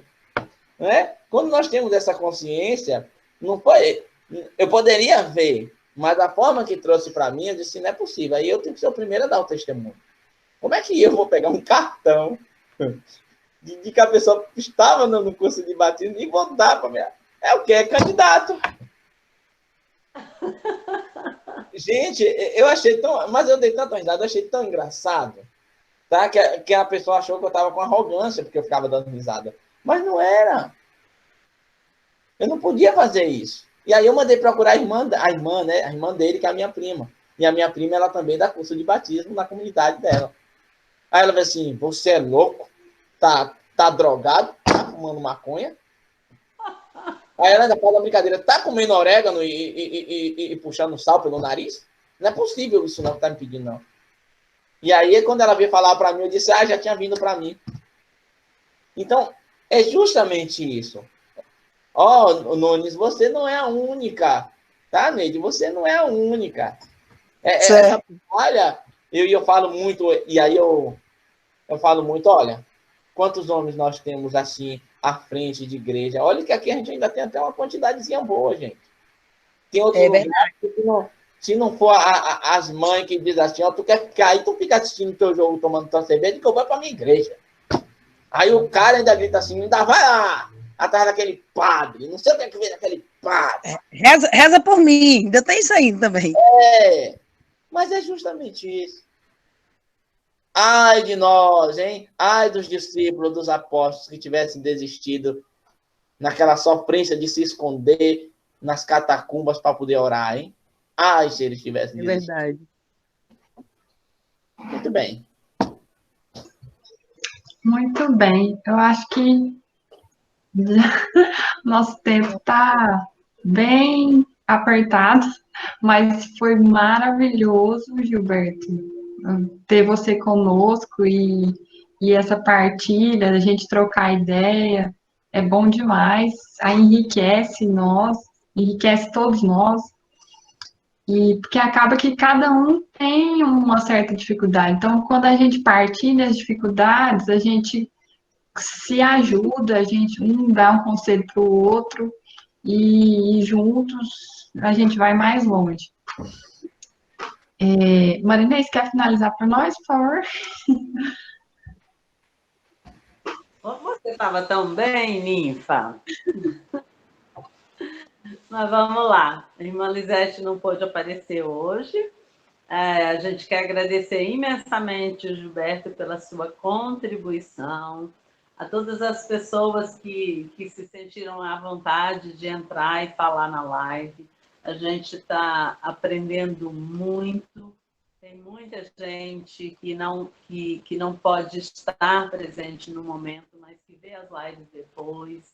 Né? Quando nós temos essa consciência, não foi. Eu poderia ver, mas a forma que trouxe para mim, eu disse, não é possível. Aí eu tenho que ser o primeiro a dar o testemunho. Como é que eu vou pegar um cartão de que a pessoa estava no curso de batismo e vou dar para minha... É o quê? É candidato. Gente, eu achei tão... Mas eu dei tanta risada, eu achei tão engraçado, tá? Que a pessoa achou que eu estava com arrogância porque eu ficava dando risada. Mas não era. Eu não podia fazer isso. E aí eu mandei procurar a irmã dele, que é a minha prima. E a minha prima, ela também dá curso de batismo na comunidade dela. Aí ela falou assim, você é louco? Tá drogado? Tá fumando maconha? Aí ela ainda fala a brincadeira, tá comendo orégano e puxando sal pelo nariz? Não é possível isso não que tá me pedindo, não. E aí, quando ela veio falar para mim, eu disse, já tinha vindo para mim. Então, é justamente isso. Nunes, você não é a única. Tá, Neide? Você não é a única. Essa batalha, eu falo muito, e aí eu falo muito, olha, quantos homens nós temos assim, à frente de igreja? Olha que aqui a gente ainda tem até uma quantidadezinha boa, gente. Tem outros lugares que se não for as mães que dizem assim, tu quer ficar aí, tu fica assistindo teu jogo, tomando tua cerveja, que eu vou para minha igreja. Aí o cara ainda grita assim, ainda vai lá, atrás daquele padre, não sei o que é que vem daquele padre. Reza por mim, ainda tem isso aí também. Mas é justamente isso. Ai de nós, hein? Ai dos discípulos, dos apóstolos que tivessem desistido naquela sofrência de se esconder nas catacumbas para poder orar, hein? Ai, se eles tivessem desistido. É verdade. Muito bem. Muito bem. Eu acho que nosso tempo está bem apertado, mas foi maravilhoso, Gilberto, ter você conosco e essa partilha, a gente trocar ideia, é bom demais, aí enriquece nós, enriquece todos nós, E porque acaba que cada um tem uma certa dificuldade. Então, quando a gente partilha as dificuldades, a gente se ajuda, a gente um dá um conselho para o outro e juntos a gente vai mais longe. Marinês, quer finalizar para nós, por favor? Você estava tão bem, ninfa. Mas vamos lá. A irmã Lisete não pôde aparecer hoje. A gente quer agradecer imensamente o Gilberto pela sua contribuição, a todas as pessoas que se sentiram à vontade de entrar e falar na live. A gente está aprendendo muito. Tem muita gente que não pode estar presente no momento, mas que vê as lives depois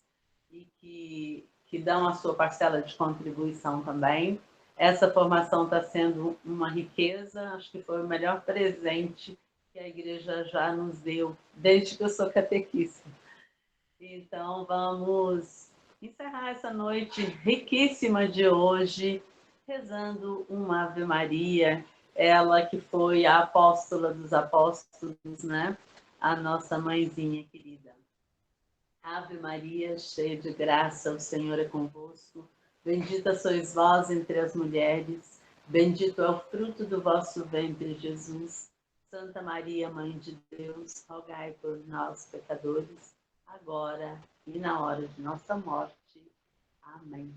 e que dão a sua parcela de contribuição também. Essa formação está sendo uma riqueza, acho que foi o melhor presente que a igreja já nos deu, desde que eu sou catequista. Então, vamos encerrar essa noite riquíssima de hoje, rezando uma Ave Maria, ela que foi a apóstola dos apóstolos, né? A nossa mãezinha querida. Ave Maria, cheia de graça, o Senhor é convosco. Bendita sois vós entre as mulheres, bendito é o fruto do vosso ventre, Jesus. Santa Maria, Mãe de Deus, rogai por nós, pecadores, agora e na hora de nossa morte. Amém.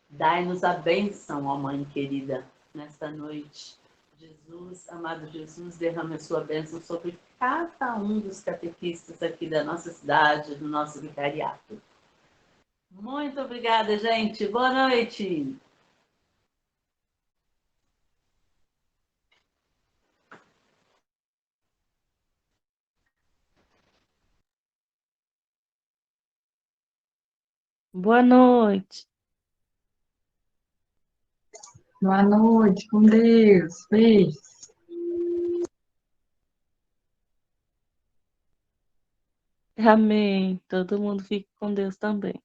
Dai-nos a bênção, ó Mãe querida, nesta noite. Jesus, amado Jesus, derrame a sua bênção sobre cada um dos catequistas aqui da nossa cidade, do nosso vicariato. Muito obrigada, gente. Boa noite. Boa noite. Boa noite, com Deus. Beijo. Amém. Todo mundo fique com Deus também.